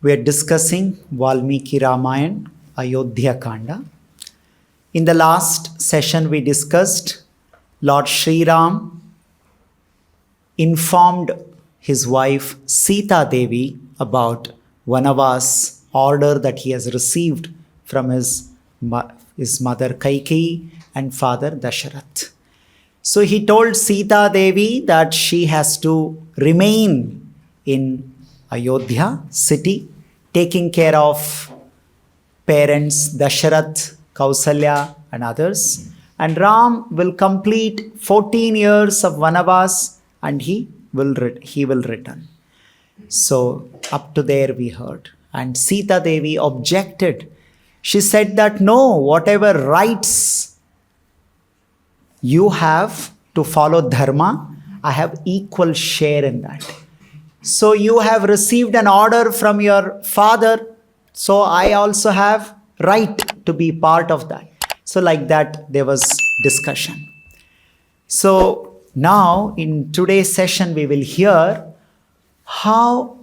We are discussing Valmiki Ramayan, Ayodhya Kanda. In the last session, we discussed Lord Sri Ram informed his wife Sita Devi about Vanavas order that he has received from his mother Kaikeyi and father Dasharath. So he told Sita Devi that she has to remain in Ayodhya city, taking care of parents Dasharath, Kausalya and others. And Ram will complete 14 years of Vanavas and he will return. So up to there we heard. And Sita Devi objected. She said that no, whatever rights you have to follow dharma, I have equal share in that. So you have received an order from your father, so I also have right to be part of that. So like that there was discussion. So now in today's session we will hear how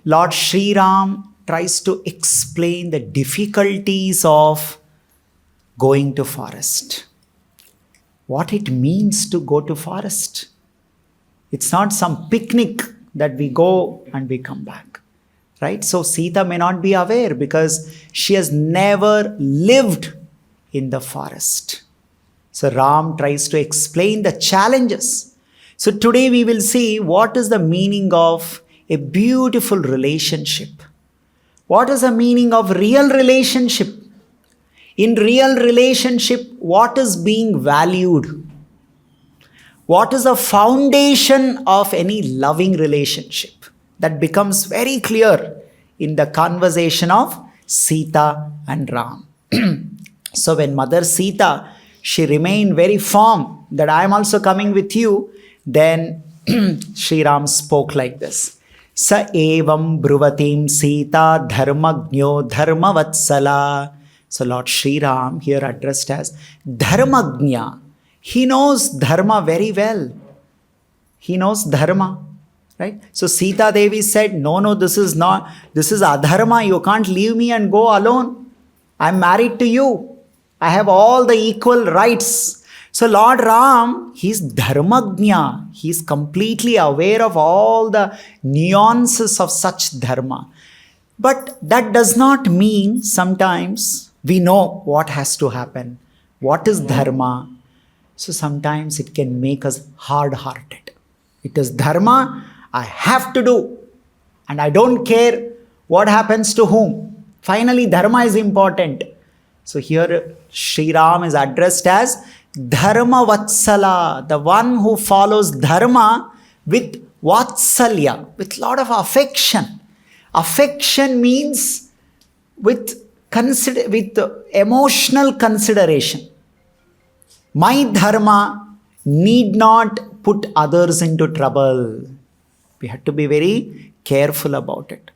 Lord Sri Ram tries to explain the difficulties of going to forest. What it means to go to forest. It's not some picnic that we go and we come back, right? So Sita may not be aware because she has never lived in the forest. So Ram tries to explain the challenges. So today we will see what is the meaning of a beautiful relationship. What is the meaning of real relationship? In real relationship, what is being valued? What is the foundation of any loving relationship? That becomes very clear in the conversation of Sita and Ram. So when Mother Sita, she remained very firm that I am also coming with you, then Sri Ram spoke like this. Sa evam bruvatim Sita dharmagnyo dharmavatsala. So Lord Sri Ram here addressed as Dharmagnya. He knows Dharma very well. He knows Dharma, right? So Sita Devi said, no, this is Adharma. You can't leave me and go alone. I'm married to you. I have all the equal rights. So Lord Ram, he's Dharmagnya. He's completely aware of all the nuances of such Dharma. But that does not mean sometimes we know what has to happen. What is Dharma? So sometimes it can make us hard-hearted. It is Dharma, I have to do. And I don't care what happens to whom. Finally, Dharma is important. So here Sri Ram is addressed as Dharma Vatsala, the one who follows Dharma with Vatsalya, with lot of affection. Affection means with emotional consideration. My dharma need not put others into trouble. We have to be very careful about it.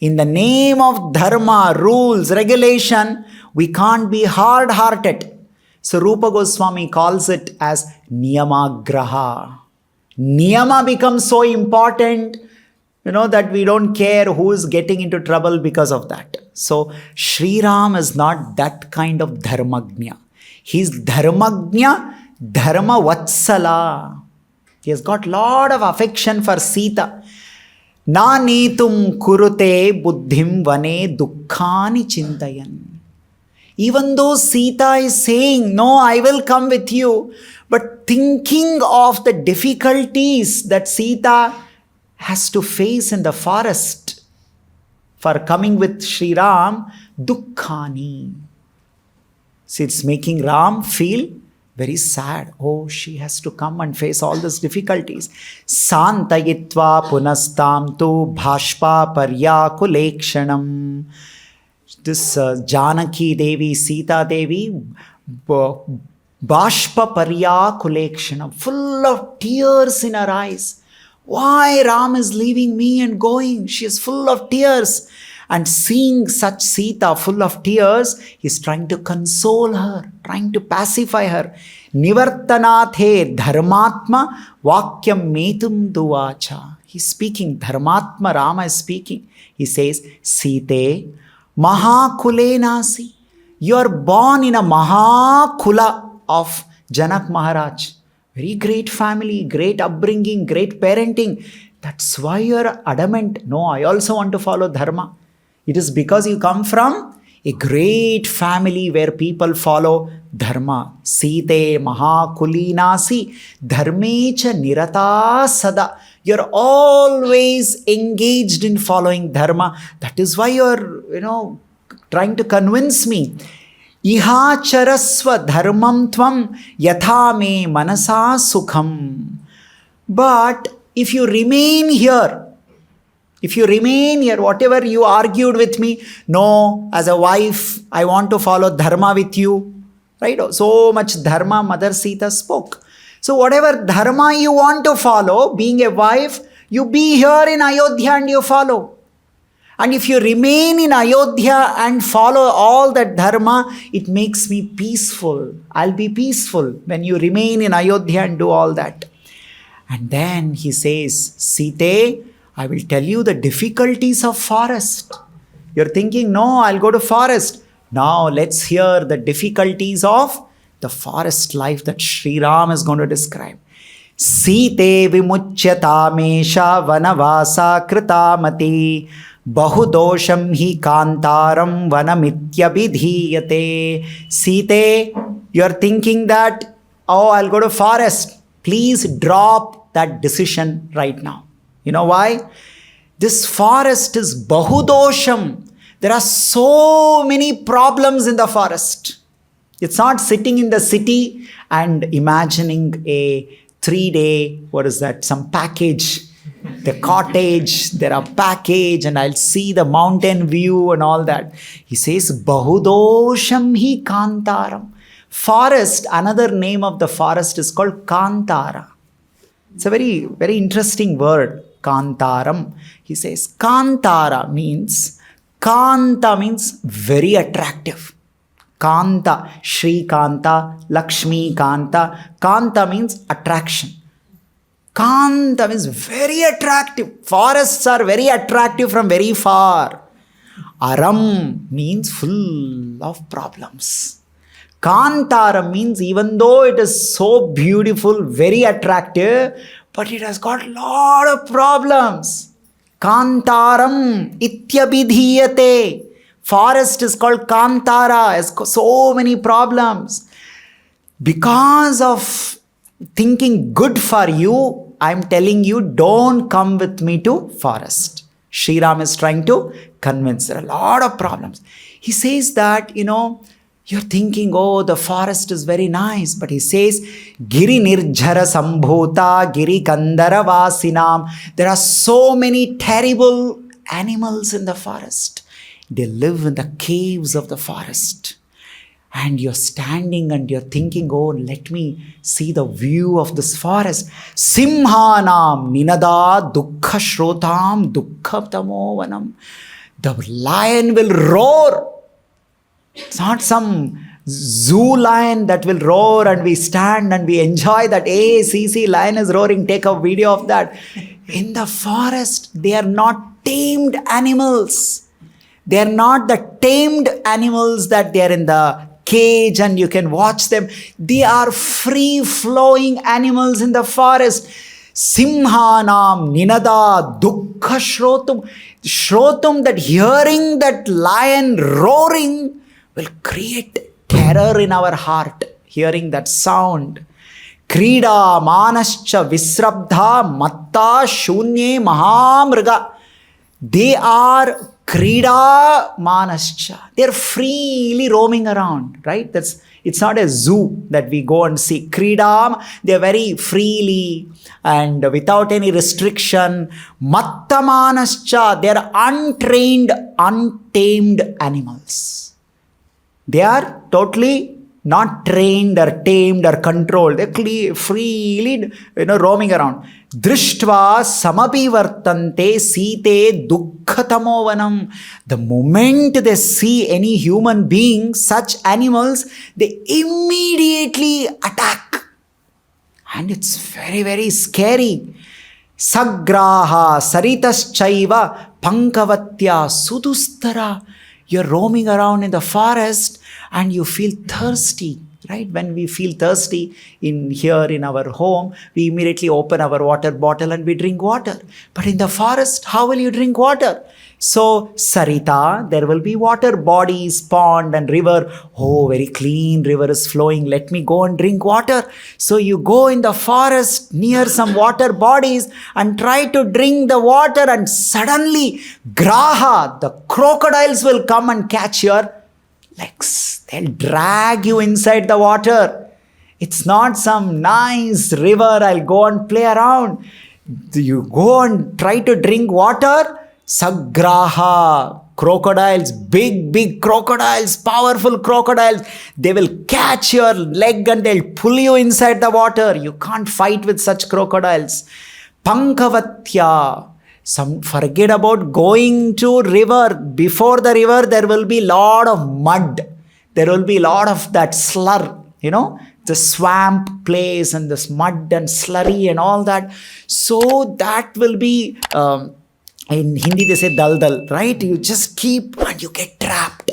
In the name of dharma, rules, regulation, we can't be hard-hearted. So Rupa Goswami calls it as niyamagraha. Niyama becomes so important, that we don't care who is getting into trouble because of that. So Sri Ram is not that kind of dharmagnya. He's dharmagnya, dharma vatsala. He has got lot of affection for Sita. Na netum kurute buddhim vane dukkhani chintayan. Even though Sita is saying, no, I will come with you, but thinking of the difficulties that Sita has to face in the forest for coming with Sri Ram, dukkhani. See, it's making Ram feel very sad. Oh, she has to come and face all these difficulties. Santayitva punastam tu bhashpa paryakulekshanam. This Janaki Devi, Sita Devi, bhashpa paryakulekshanam, full of tears in her eyes. Why Ram is leaving me and going? She is full of tears. And seeing such Sita full of tears, he is trying to console her, trying to pacify her. Nivartanathe dharmatma vakyam metum duvacha. He's speaking. Dharmatma Rama is speaking. He says, Site Mahakule Nasi. You are born in a Mahakula of Janak Maharaj. Very great family, great upbringing, great parenting. That's why you're adamant. No, I also want to follow Dharma. It is because you come from a great family where people follow Dharma. Site Mahakulinasi Dharmecha Nirata Sada. You're always engaged in following Dharma. That is why you're, trying to convince me. Iha charasva dharmam tvam yatha me manasa sukham. But if you remain here, whatever you argued with me, no, as a wife, I want to follow Dharma with you. Right? So much Dharma Mother Sita spoke. So whatever Dharma you want to follow, being a wife, you be here in Ayodhya and you follow. And if you remain in Ayodhya and follow all that Dharma, it makes me peaceful. I'll be peaceful when you remain in Ayodhya and do all that. And then he says, Sita, I will tell you the difficulties of forest. You're thinking, no, I'll go to forest. Now let's hear the difficulties of the forest life that Sri Ram is going to describe. Site vimuchyata mesha vanavasa kritamati bahudosham hi kantaram vanamitya vidhiyate. Site, you're thinking that, oh, I'll go to forest. Please drop that decision right now. You know why? This forest is bahudosham. There are so many problems in the forest. It's not sitting in the city and imagining a 3-day, some package, the cottage, there are package and I'll see the mountain view and all that. He says, bahudosham hi kantaram. Forest, another name of the forest is called Kantara. It's a very, very interesting word, Kantaram. He says, Kantara means, Kanta means very attractive. Kanta, Shri Kanta, Lakshmi Kanta. Kanta means attraction. Kanta means very attractive. Forests are very attractive from very far. Aram means full of problems. Kantara means even though it is so beautiful, very attractive, but it has got a lot of problems. Kantaram ityabhidhiyate. Forest is called Kantara, has so many problems. Because of thinking good for you, I'm telling you, don't come with me to forest. Sri Ram is trying to convince. There are a lot of problems. He says that, you're thinking, oh, the forest is very nice. But he says, Giri Nirjara Sambhuta, Giri Kandara Vasinam. There are so many terrible animals in the forest. They live in the caves of the forest. And you're standing and you're thinking, oh, let me see the view of this forest. Simhanam ninada dukkha shrotam dukkha tamovanam. The lion will roar. It's not some zoo lion that will roar and we stand and we enjoy that. Hey, see, lion is roaring, take a video of that. In the forest, they are not tamed animals. They are not the tamed animals that they are in the cage and you can watch them. They are free-flowing animals in the forest. Simhanam ninada dukkha shrotum. Shrotum, that hearing that lion roaring will create terror in our heart, hearing that sound. Krida manascha visrabdha matta shunye mahamriga. They are Krida manascha. They are freely roaming around, right? It's not a zoo that we go and see. Krida, they are very freely and without any restriction. Matta manascha, they are untrained, untamed animals. They are totally not trained or tamed or controlled. They're freely roaming around. Drishtva samapi vartante site dukkhatamovanam. The moment they see any human being, such animals, they immediately attack. And it's very, very scary. Sagraha Saritaschaiva Pankavatya Sudustara. You're roaming around in the forest and you feel thirsty. Right? When we feel thirsty here in our home, we immediately open our water bottle and we drink water. But in the forest, how will you drink water? So, Sarita, there will be water bodies, pond and river. Oh, very clean river is flowing. Let me go and drink water. So, you go in the forest near some water bodies and try to drink the water, and suddenly, Graha, the crocodiles will come and catch your legs. They'll drag you inside the water. It's not some nice river, I'll go and play around. You go and try to drink water. Sagraha, crocodiles, big crocodiles, powerful crocodiles. They will catch your leg and they'll pull you inside the water. You can't fight with such crocodiles. Pankavatya. Forget about going to river. Before the river, there will be lot of mud. There will be lot of that slur, the swamp place and this mud and slurry and all that. So that will be, in Hindi they say dal, right? You just keep and you get trapped.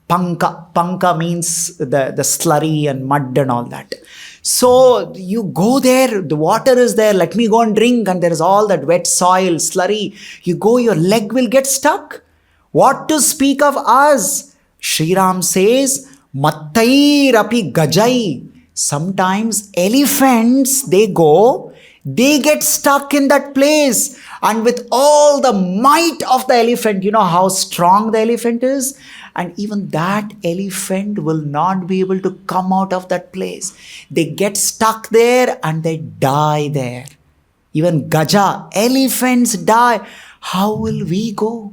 Panka means the slurry and mud and all that. So you go there, the water is there, let me go and drink, and there is all that wet soil, slurry. You go, your leg will get stuck. What to speak of us? Sri Ram says, Mattai rapi gajai. Sometimes elephants, they get stuck in that place. And with all the might of the elephant, you know how strong the elephant is? And even that elephant will not be able to come out of that place. They get stuck there and they die there. Even Gaja, elephants die. How will we go?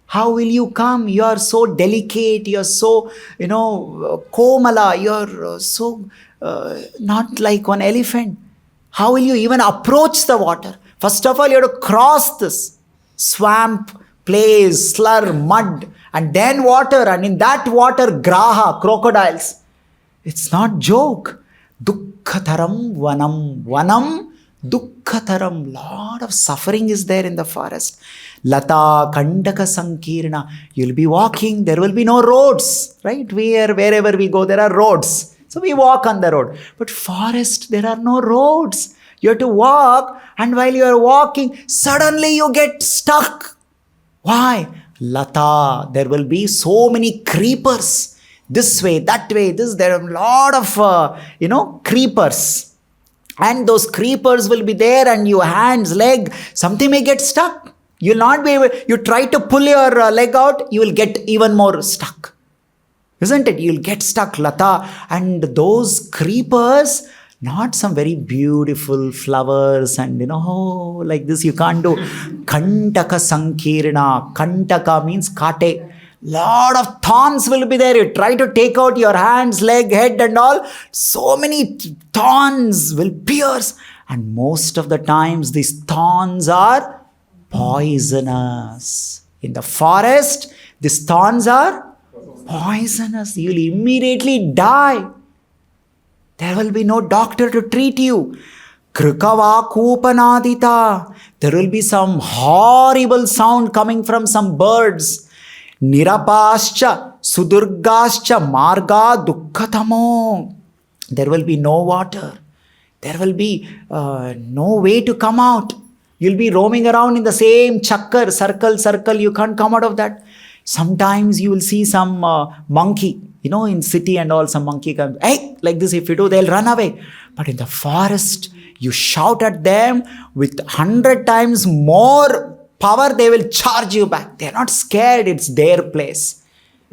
How will you come? You are so delicate. You are so, komala. You are so not like one elephant. How will you even approach the water? First of all, you have to cross this swamp place, slur, mud, and then water. And in that water, graha, crocodiles. It's not joke. Dukkhatharam vanam. Vanam, dukkhatharam. Lot of suffering is there in the forest. Lata, kandaka sankirna. You'll be walking. There will be no roads. Right? Wherever we go, there are roads. So we walk on the road. But forest, there are no roads. You have to walk, and while you are walking, suddenly you get stuck. Why? Lata. There will be so many creepers. This way, that way, there are a lot of, creepers. And those creepers will be there, and your hands, leg, something may get stuck. You'll not be able, you try to pull your leg out, you will get even more stuck. Isn't it? You'll get stuck, Lata. And those creepers, not some very beautiful flowers and, like this you can't do. Kantaka sankirna. Kantaka means kate. Lot of thorns will be there. You try to take out your hands, leg, head and all. So many thorns will pierce. And most of the times these thorns are poisonous. In the forest, these thorns are poisonous. You will immediately die. There will be no doctor to treat you. Krikava kupanadita. There will be some horrible sound coming from some birds. Nirapascha sudurgascha marga dukkhatamo. There will be no water. There will be no way to come out. You'll be roaming around in the same chakkar, circle. You can't come out of that. Sometimes you will see some monkey, in city and all, some monkey comes, hey, like this, if you do, they'll run away. But in the forest, you shout at them with 100 times more power, they will charge you back. They're not scared, it's their place.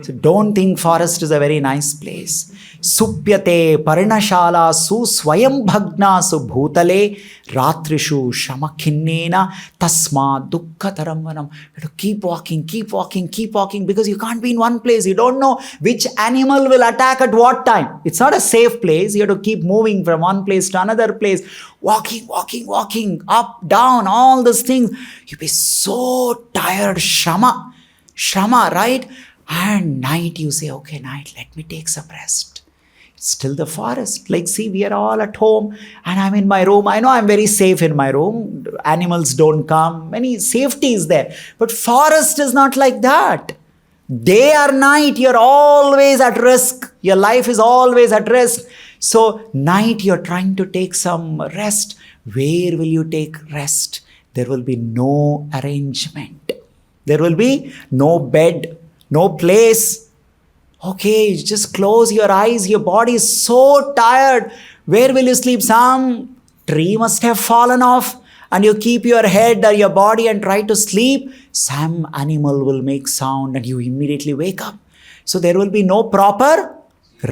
So don't think forest is a very nice place. Supyate parinashala su swayam bhagna su bhutale ratrishu shamakhinnena tasma dukkataram vanam. You have to keep walking because you can't be in one place. You don't know which animal will attack at what time. It's not a safe place. You have to keep moving from one place to another place. Walking, up, down, all these things. You'll be so tired. Shama, right? And night you say, okay, night, let me take some rest. Still the forest. Like, see, we are all at home and I'm in my room. I know I'm very safe in my room. Animals don't come. Many safety is there. But forest is not like that. Day or night, you're always at risk. Your life is always at risk. So night, you're trying to take some rest. Where will you take rest? There will be no arrangement. There will be no bed, no place. Okay, just close your eyes. Your body is so tired. Where will you sleep? Some tree must have fallen off and you keep your head or your body and try to sleep. Some animal will make sound and you immediately wake up. So there will be no proper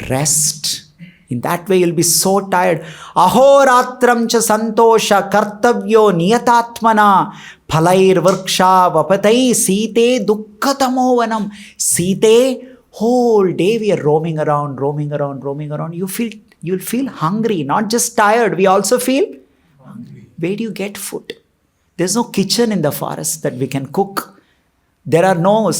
rest. In that way, you'll be so tired. Ahoratram cha santosha kartavyo niyatatmana phalair vrksha vapatai site dukkhatamo vanam. Site, whole day we are roaming around. You'll feel hungry, not just tired. We also feel hungry. Where do you get food? There's no kitchen in the forest that we can cook. There are no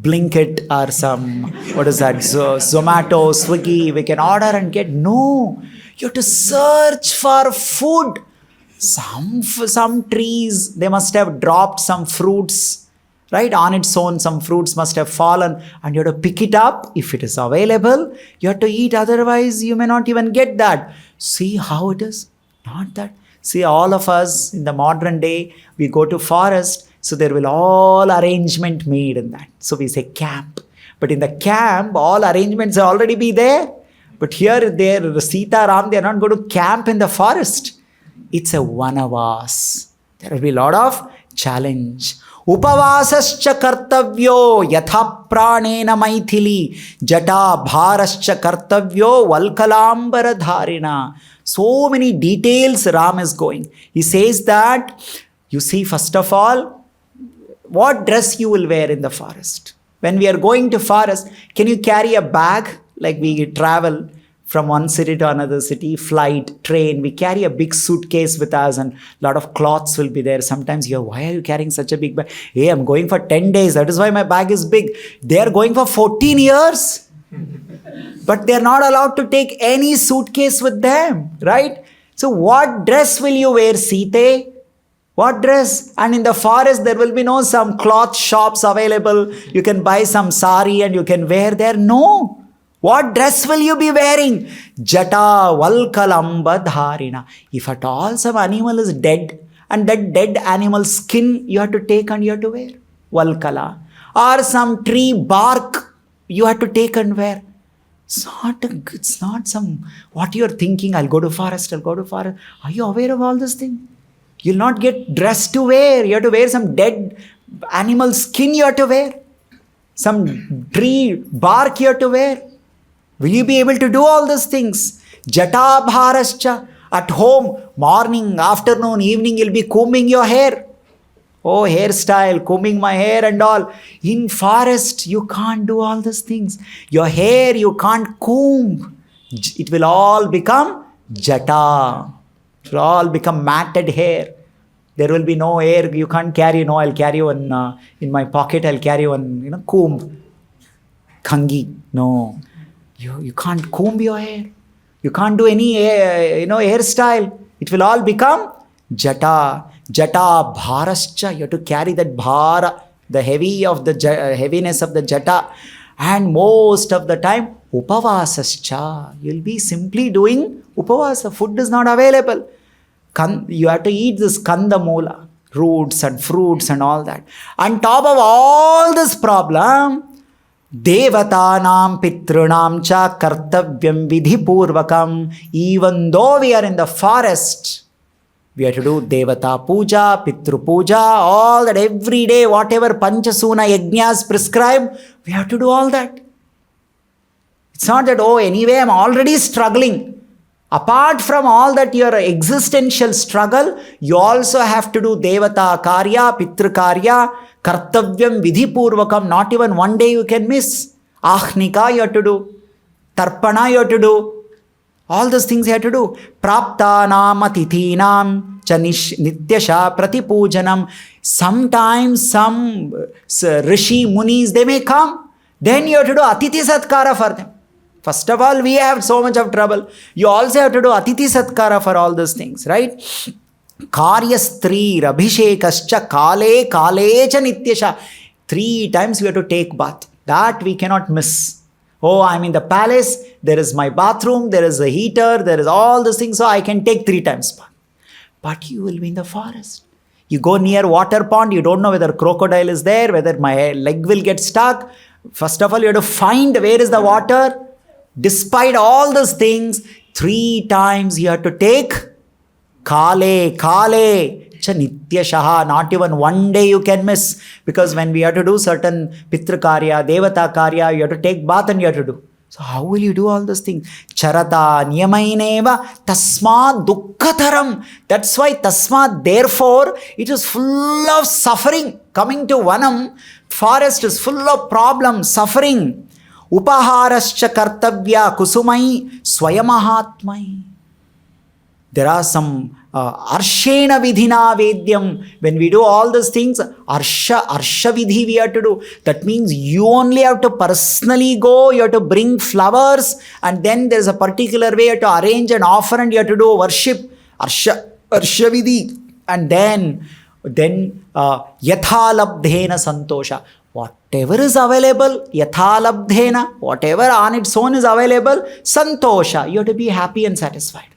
Blinkit or some, Zomato, Swiggy, we can order and get. No, you have to search for food. Some trees, they must have dropped some fruits, right? On its own, some fruits must have fallen and you have to pick it up. If it is available, you have to eat. Otherwise, you may not even get that. See how it is? Not that. See, all of us in the modern day, we go to forest. So there will all arrangement made in that. So we say camp. But in the camp, all arrangements will already be there. But here, there, Sita, Ram, they are not going to camp in the forest. It's a vanavas. There will be a lot of challenge. Upavasascha kartavyo yatha pranena maithili jata bharascha kartavyo valkalambara dharina. So many details Ram is going. He says that, you see, first of all, what dress you will wear in the forest. When we are going to forest, can you carry a bag? Like we travel from one city to another city, flight, train, we carry a big suitcase with us and a lot of cloths will be there. Sometimes you're, why are you carrying such a big bag? Hey, I'm going for 10 days. That is why my bag is big. They are going for 14 years. But they're not allowed to take any suitcase with them, right? So what dress will you wear, Sita? What dress? And in the forest, there will be no some cloth shops available. You can buy some sari and you can wear there. No. What dress will you be wearing? Jata valkalamba dharina. If at all some animal is dead and that dead animal skin you have to take and you have to wear. Valkala. Or some tree bark you have to take and wear. It's not some, what you're thinking, I'll go to forest. Are you aware of all this thing? You'll not get dress to wear. You have to wear some dead animal skin you have to wear. Some tree bark you have to wear. Will you be able to do all these things? Jata bharascha. At home, morning, afternoon, evening, you'll be combing your hair. Oh, hairstyle, combing my hair and all. In forest, you can't do all these things. Your hair, you can't comb. It will all become jata. It will all become matted hair. There will be no hair. You can't carry. No, I'll carry one in my pocket. I'll carry one, comb. Kangi. No. You can't comb your hair. You can't do any, hairstyle. It will all become jata. Jata bharascha. You have to carry that bhara, the heaviness of the jata. And most of the time, upavasascha. You'll be simply doing upavasa. Food is not available. You have to eat this kandamola, roots and fruits and all that. On top of all this problem, Devatanam pitrunam cha kartavyam vidhi purvakam. Even though we are in the forest, we have to do Devata puja, Pitru puja, all that every day, whatever Panchasuna yajnas prescribed, we have to do all that. It's not that, anyway, I'm already struggling. Apart from all that, your existential struggle, you also have to do Devata karya, Pitru karya, Kartavyam vidhi purvakam. Not even one day you can miss. Ahnika you have to do. Tarpana you have to do. All those things you have to do. Praptanam atithinam cha nityasha pratipujanam. Sometimes some rishi munis, they may come. Then you have to do atiti satkara for them. First of all, we have so much of trouble. You also have to do Atiti Satkara for all those things, right? Karyastri Rabhishekascha Kale Kalecha Nityasha. 3 times we have to take bath. That we cannot miss. Oh, I'm in the palace, there is my bathroom, there is a heater, there is all these things, so I can take 3 times bath. But you will be in the forest. You go near water pond, you don't know whether crocodile is there, whether my leg will get stuck. First of all, you have to find where is the water. Despite all these things, 3 times you have to take Kale cha Nityashaha. Not even one day you can miss. Because when we have to do certain Pitra Karya, Devata Karya, you have to take bath and you have to do. So how will you do all those things? Charata niyamaineva tasma dukkataram. That's why tasma, therefore, it is full of suffering. Coming to Vanam, forest is full of problems, suffering. Upaharascha kartavya kusumai swayamahatmai. There are some arshena vidhina vedyam. When we do all these things, arsha vidhi we have to do. That means you only have to personally go, you have to bring flowers, and then there is a particular way you have to arrange an offer and you have to do worship. Arsha vidhi. And then yathalabdhena santosha. Whatever is available, yathalabdhena, whatever on its own is available, santosha. You have to be happy and satisfied.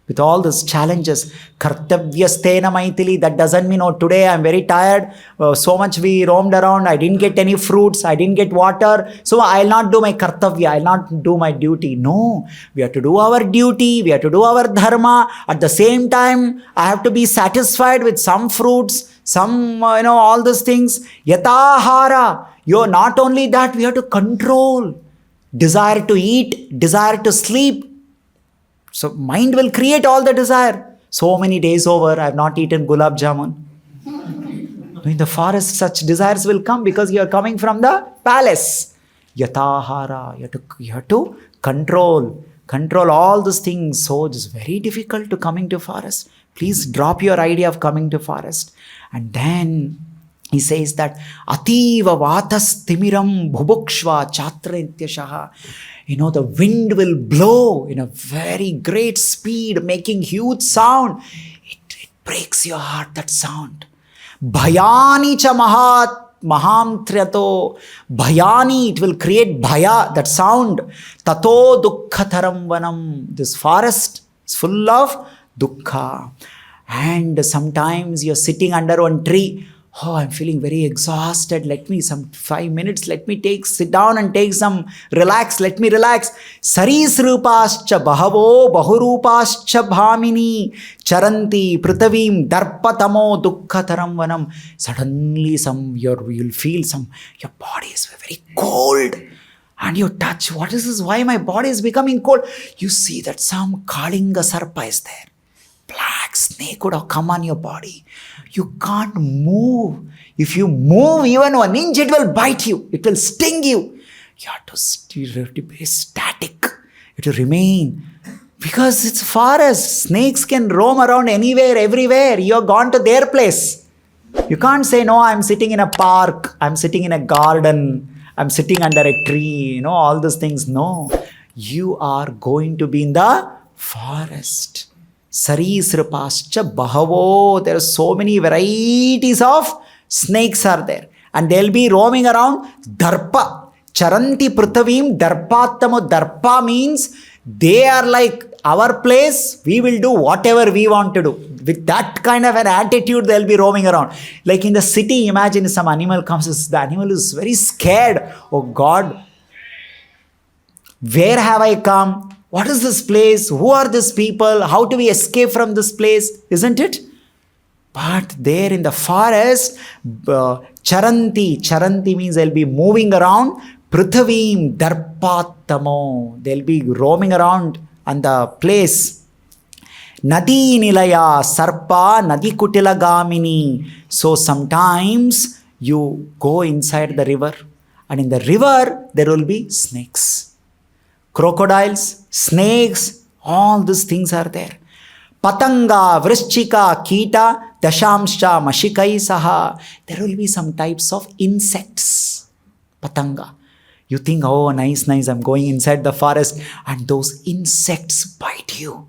With all these challenges, kartavyastena maitili, that doesn't mean, oh, today I'm very tired, so much we roamed around, I didn't get any fruits, I didn't get water, so I'll not do my kartavya, I'll not do my duty. No, we have to do our duty, we have to do our dharma. At the same time, I have to be satisfied with some fruits, some, all these things. Yatahara, not only that, we have to control. Desire to eat, desire to sleep. So mind will create all the desire. So many days over, I have not eaten gulab jamun. In the forest, such desires will come because you are coming from the palace. Yatahara, you have to control all these things. So it is very difficult to coming to forest. Please drop your idea of coming to forest. And then he says that ativa vatas timiram bhubukshva chatra nityashaha. The wind will blow in a very great speed, making huge sound. It breaks your heart, that sound. Bhayani cha maham triyato. Bhayani, it will create bhaya, that sound. Tato dukkataram vanam. This forest is full of dukkha. And sometimes you're sitting under one tree. Oh, I'm feeling very exhausted. Let me some 5 minutes. Let me sit down and take some relax. Let me relax. Sarisrupascha bahavo bahurupascha bhamini charanti prithavim darpatamo dukkataram vanam. Suddenly you'll feel your body is very cold. And you touch, what is this? Why my body is becoming cold? You see that some Kalinga sarpa is there. Black snake would have come on your body. You can't move. If you move even 1 inch, it will bite you. It will sting you. You have to be static. You have to remain. Because it's forest. Snakes can roam around anywhere, everywhere. You have gone to their place. You can't say, no, I'm sitting in a park. I'm sitting in a garden. I'm sitting under a tree. All those things. No. You are going to be in the forest. Sarisrapascha bahavo. There are so many varieties of snakes are there. And they'll be roaming around. Darpa. Charanti prithavim darpatamo. Darpa means they are like our place. We will do whatever we want to do. With that kind of an attitude, they'll be roaming around. Like in the city, imagine some animal comes. The animal is very scared. Oh God, where have I come? What is this place? Who are these people? How do we escape from this place? Isn't it? But there in the forest, charanti means they'll be moving around. Prithavim darpatamo. They'll be roaming around on the place. Nadi nilaya sarpa nadi kutila gamini. So sometimes you go inside the river, and in the river there will be snakes. Crocodiles, snakes, all these things are there. Patanga, vrishchika, kita, dashamsha, mashikai saha. There will be some types of insects. Patanga. You think, oh, nice, I'm going inside the forest, and those insects bite you.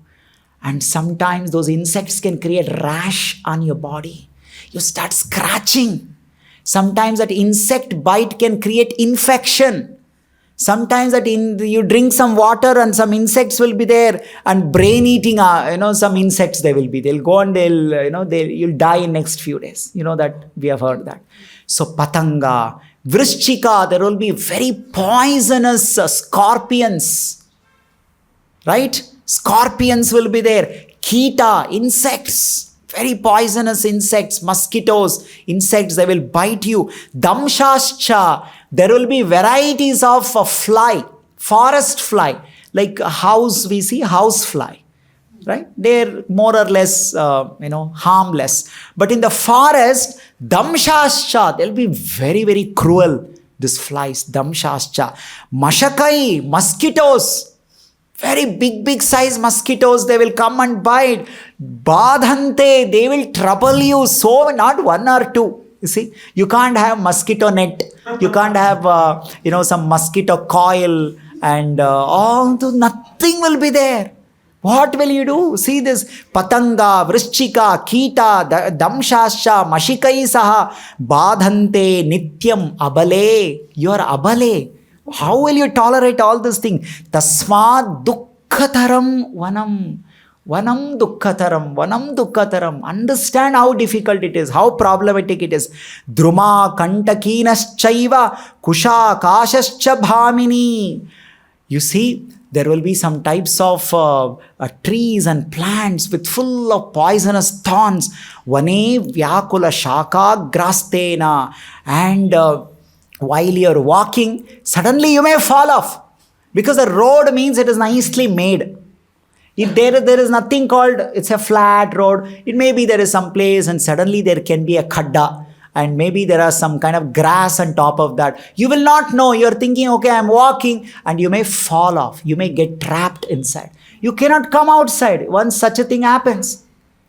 And sometimes those insects can create rash on your body. You start scratching. Sometimes that insect bite can create infection. Sometimes that you drink some water and some insects will be there, and brain eating, some insects they will be. They'll go and you'll die in next few days. That we have heard that. So patanga, vrishchika, there will be very poisonous scorpions. Right? Scorpions will be there. Kita, insects, very poisonous insects, mosquitoes, insects, they will bite you. Damshascha, there will be varieties of fly, forest fly, like a house, we see house fly, right? They're more or less, harmless. But in the forest, damshascha, they'll be very, very cruel, these flies, damshascha. Mashakai, mosquitoes, very big size mosquitoes, they will come and bite. Badhante, they will trouble you. So not one or two. You see, you can't have mosquito net. You can't have, some mosquito coil and nothing will be there. What will you do? See this patanga, vrishchika, kita, damshascha, mashikai saha, badhante, nityam, abale. You are abale. How will you tolerate all these things? Tasmad dukkataram vanam. Vanam dukkataram. Understand how difficult it is, how problematic it is. Druma kantakinashchaiva kusha kashascha bhamini. You see, there will be some types of trees and plants with full of poisonous thorns. Vane vyakula shaka grastena. And while you're walking, suddenly you may fall off. Because the road means it is nicely made. If there is nothing called, it's a flat road. It may be there is some place and suddenly there can be a khadda. And maybe there are some kind of grass on top of that. You will not know. You're thinking, okay, I'm walking. And you may fall off. You may get trapped inside. You cannot come outside once such a thing happens.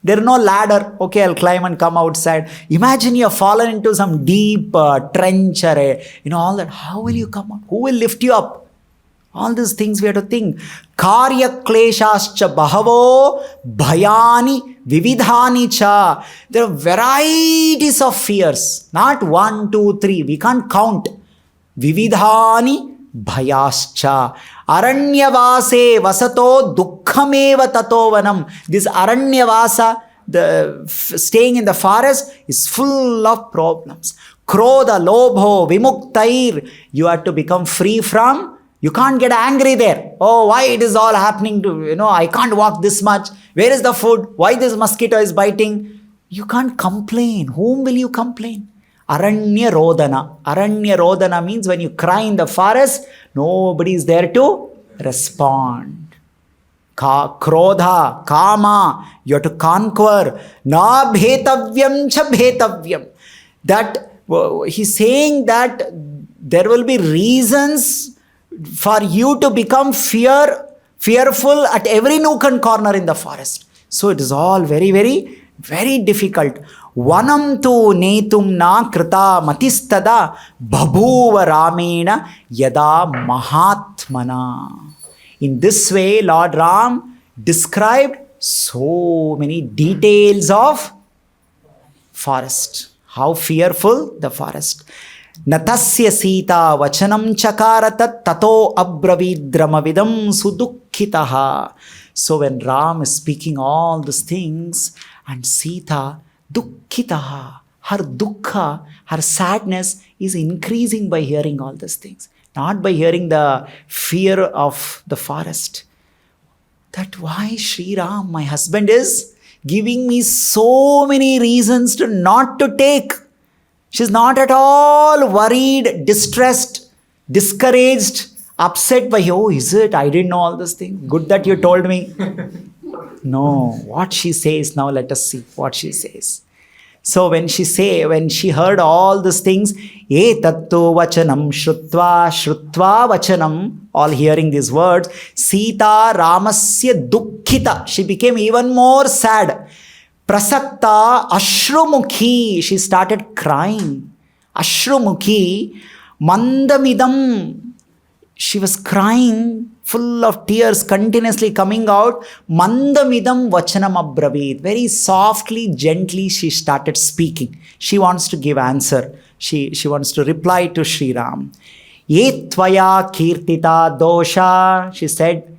There is no ladder. Okay, I'll climb and come outside. Imagine you have fallen into some deep trench or all that. How will you come out? Who will lift you up? All these things we have to think. Karya kleshascha bahavo bhayani vividhani cha. There are varieties of fears. Not 1, 2, 3. We can't count. Vividhani bhayascha. Aranyavase vasato dukkhameva tatovanam. This aranyavasa, the staying in the forest, is full of problems. Krodha, lobho, vimuktair. You have to become free from. You can't get angry there. Oh, why it is all happening to, I can't walk this much. Where is the food? Why this mosquito is biting? You can't complain. Whom will you complain? Aranya rodana. Aranya rodana means when you cry in the forest, nobody is there to respond. Krodha, kama, you have to conquer. Na bhetavyam cha bhetavyam. That, he's saying that there will be reasons for you to become fearful at every nook and corner in the forest. So it is all very, very, very difficult. Vanam tu netum na krita matistada babhuva ramena yada mahatmana. In this way, Lord Ram described so many details of forest. How fearful the forest. Natasya Sita vachanam chakaratat tato abravidramavidam sudukkitaha. So when Ram is speaking all these things, and Sita dukkitaha, her dukkha, her sadness is increasing by hearing all these things. Not by hearing the fear of the forest. That why Sri Ram, my husband, is giving me so many reasons to not to take. She's not at all worried, distressed, discouraged, upset by, oh, is it? I didn't know all this thing. Good that you told me. No, what she says, now let us see what she says. So when she heard all these things, etattu vachanam shrutva vachanam, all hearing these words, Sita Ramasya dukkhita, she became even more sad. Prasakta ashrumukhi, she started crying. Ashrumukhi mandamidam she was crying, full of tears continuously coming out. Mandamidam vachanam abraveed. Very softly, gently she started speaking. She wants to give answer. She wants to reply to Sri Ram. Ye tvaya kirtita dosha. She said,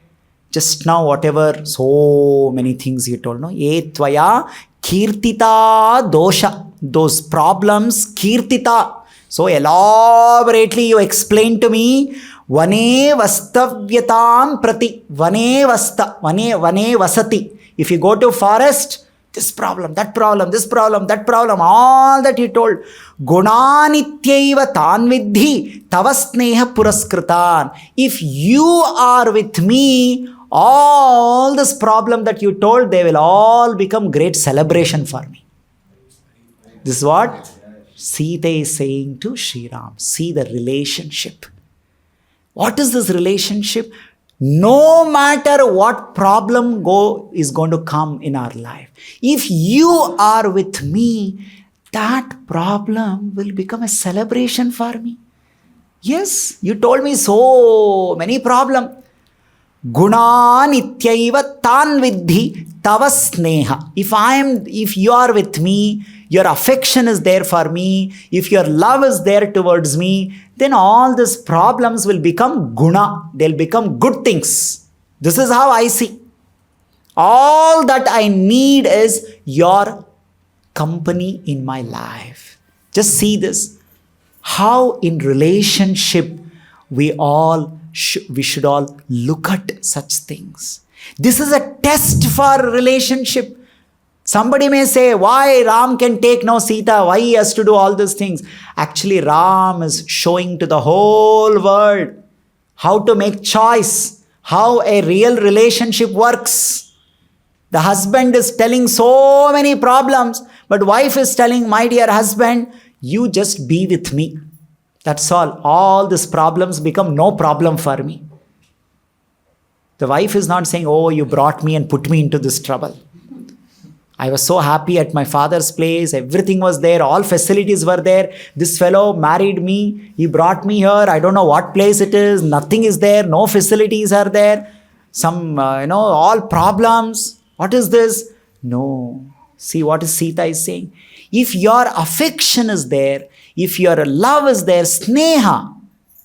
just now whatever, so many things you told, no? Ye tvaya kirtita dosha. Those problems, kirtita. So elaborately you explained to me. Vane vastavyatam prati. Vane vasati. If you go to forest, this problem, that problem, this problem, that problem, all that he told. Gunanityaiva tan vidhi tava sneha puraskritan. If you are with me, all this problem that you told, they will all become great celebration for me. This is what Sita is saying to Sri Ram. See the relationship. What is this relationship? No matter what problem is going to come in our life, if you are with me, that problem will become a celebration for me. Yes, you told me so many problems. Guna nityaiva tan vidhi tava sneha. If you are with me, your affection is there for me, if your love is there towards me, then all these problems will become guna. They'll become good things. This is how I see. All that I need is your company in my life. Just see this. How in relationship we should all look at such things. This is a test for relationship. Somebody may say, why Ram can take now Sita? Why he has to do all these things? Actually, Ram is showing to the whole world how to make choice, how a real relationship works. The husband is telling so many problems, but wife is telling, my dear husband, you just be with me. That's all. All these problems become no problem for me. The wife is not saying, oh, you brought me and put me into this trouble. I was so happy at my father's place. Everything was there. All facilities were there. This fellow married me. He brought me here. I don't know what place it is. Nothing is there. No facilities are there. Some, all problems. What is this? No. See what is Sita is saying. If your affection is there, if your love is there, sneha,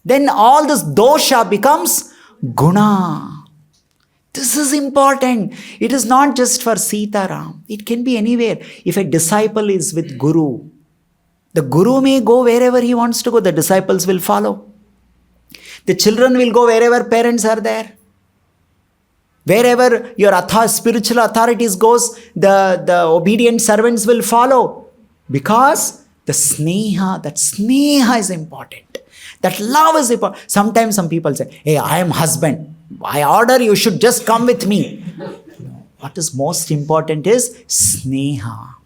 then all this dosha becomes guna. This is important. It is not just for Sita Ram. It can be anywhere. If a disciple is with Guru, the Guru may go wherever he wants to go. The disciples will follow. The children will go wherever parents are there. Wherever your spiritual authorities goes, the obedient servants will follow. Because that sneha is important. That love is important. Sometimes some people say, hey, I am husband. I order you should just come with me. What is most important is sneha.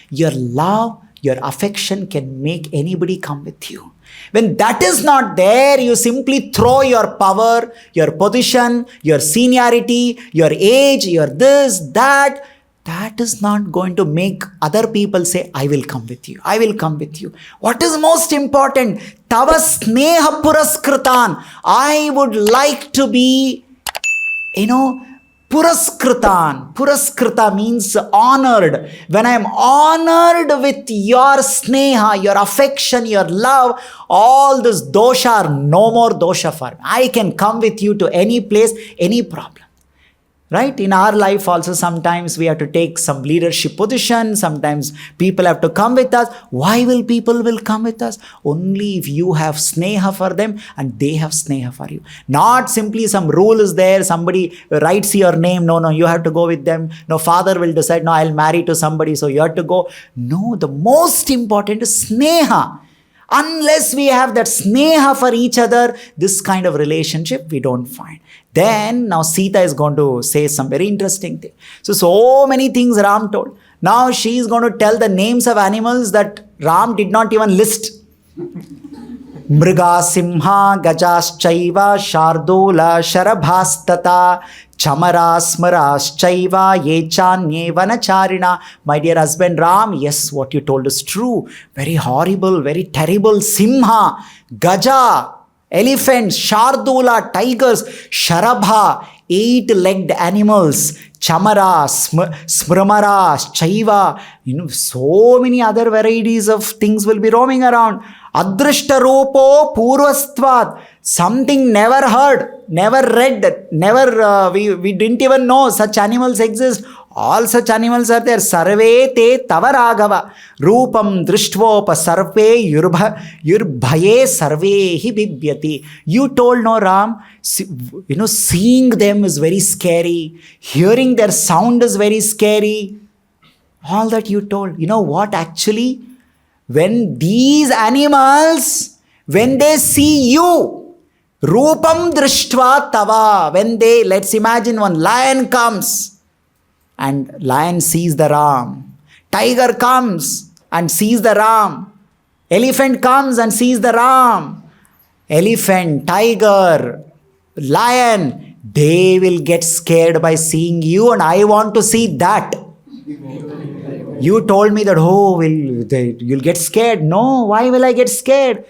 Your love, your affection can make anybody come with you. When that is not there, you simply throw your power, your position, your seniority, your age, your this, that. That is not going to make other people say, I will come with you. I will come with you. What is most important? Tava sneha puraskritan. I would like to be, puraskritan. Puraskrita means honored. When I am honored with your sneha, your affection, your love, all this dosha are no more dosha for me. I can come with you to any place, any problem. Right? In our life also sometimes we have to take some leadership position. Sometimes people have to come with us. Why will people come with us? Only if you have sneha for them and they have sneha for you. Not simply some rule is there. Somebody writes your name. No, you have to go with them. No, father will decide, no, I'll marry to somebody, so you have to go. No, the most important is sneha. Unless we have that sneha for each other, this kind of relationship we don't find. Then now Sita is going to say some very interesting thing. So many things Ram told. Now she is going to tell the names of animals that Ram did not even list. Mriga, Simha, Gajaschaiva, Shardula, Sharabhastata, Chamaras, Maras, Chaiva, Yechanye, Vanacharina. My dear husband Ram, yes, what you told is true. Very horrible, very terrible. Simha, Gaja, elephants, shardula, tigers, sharabha, 8-legged animals, chamara, smramara, chaiva, so many other varieties of things will be roaming around. Adrishta ropo purvastvad, something never heard, never read, never, we didn't even know such animals exist. All such animals are there. Sarve te tavaragava. Rupam drishtvopa sarve yurbhaye sarve hi bibhyati. You told no, Ram, seeing them is very scary. Hearing their sound is very scary. All that you told. You know what actually? When these animals, when they see you, Rupam drishtva tava, when they, let's imagine one lion comes, and lion sees the Ram. Tiger comes and sees the Ram. Elephant comes and sees the Ram. Elephant, tiger, lion, they will get scared by seeing you, and I want to see that. You told me that, you'll get scared. No, why will I get scared?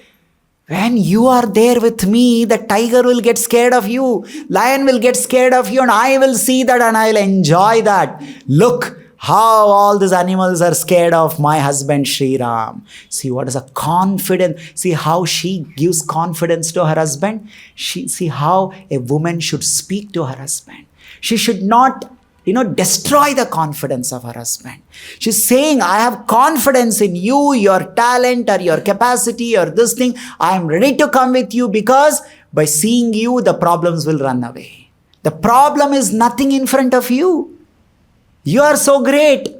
When you are there with me, the tiger will get scared of you. Lion will get scared of you, and I will see that and I will enjoy that. Look how all these animals are scared of my husband Sri Ram. See what is a confidence. See how she gives confidence to her husband. See how a woman should speak to her husband. She should not destroy the confidence of her husband. She's saying, I have confidence in you, your talent or your capacity or this thing. I am ready to come with you because by seeing you, the problems will run away. The problem is nothing in front of you. You are so great.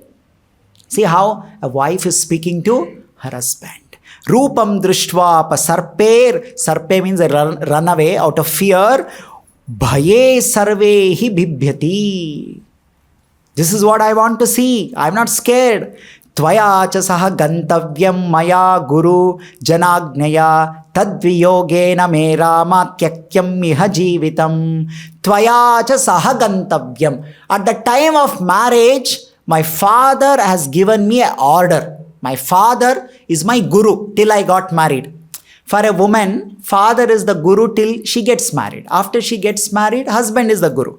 See how a wife is speaking to her husband. Rupam drishtva pasarper. Sarpe means run away out of fear. Bhaye sarve hi bibhyati. This is what I want to see. I am not scared. Tvaya cha saha gantavyam maya guru janagnaya tadviyogena me rama tyakyam miha jivitam. Tvaya cha saha gantavyam. At the time of marriage, my father has given me an order. My father is my guru till I got married. For a woman, father is the guru till she gets married. After she gets married, husband is the guru.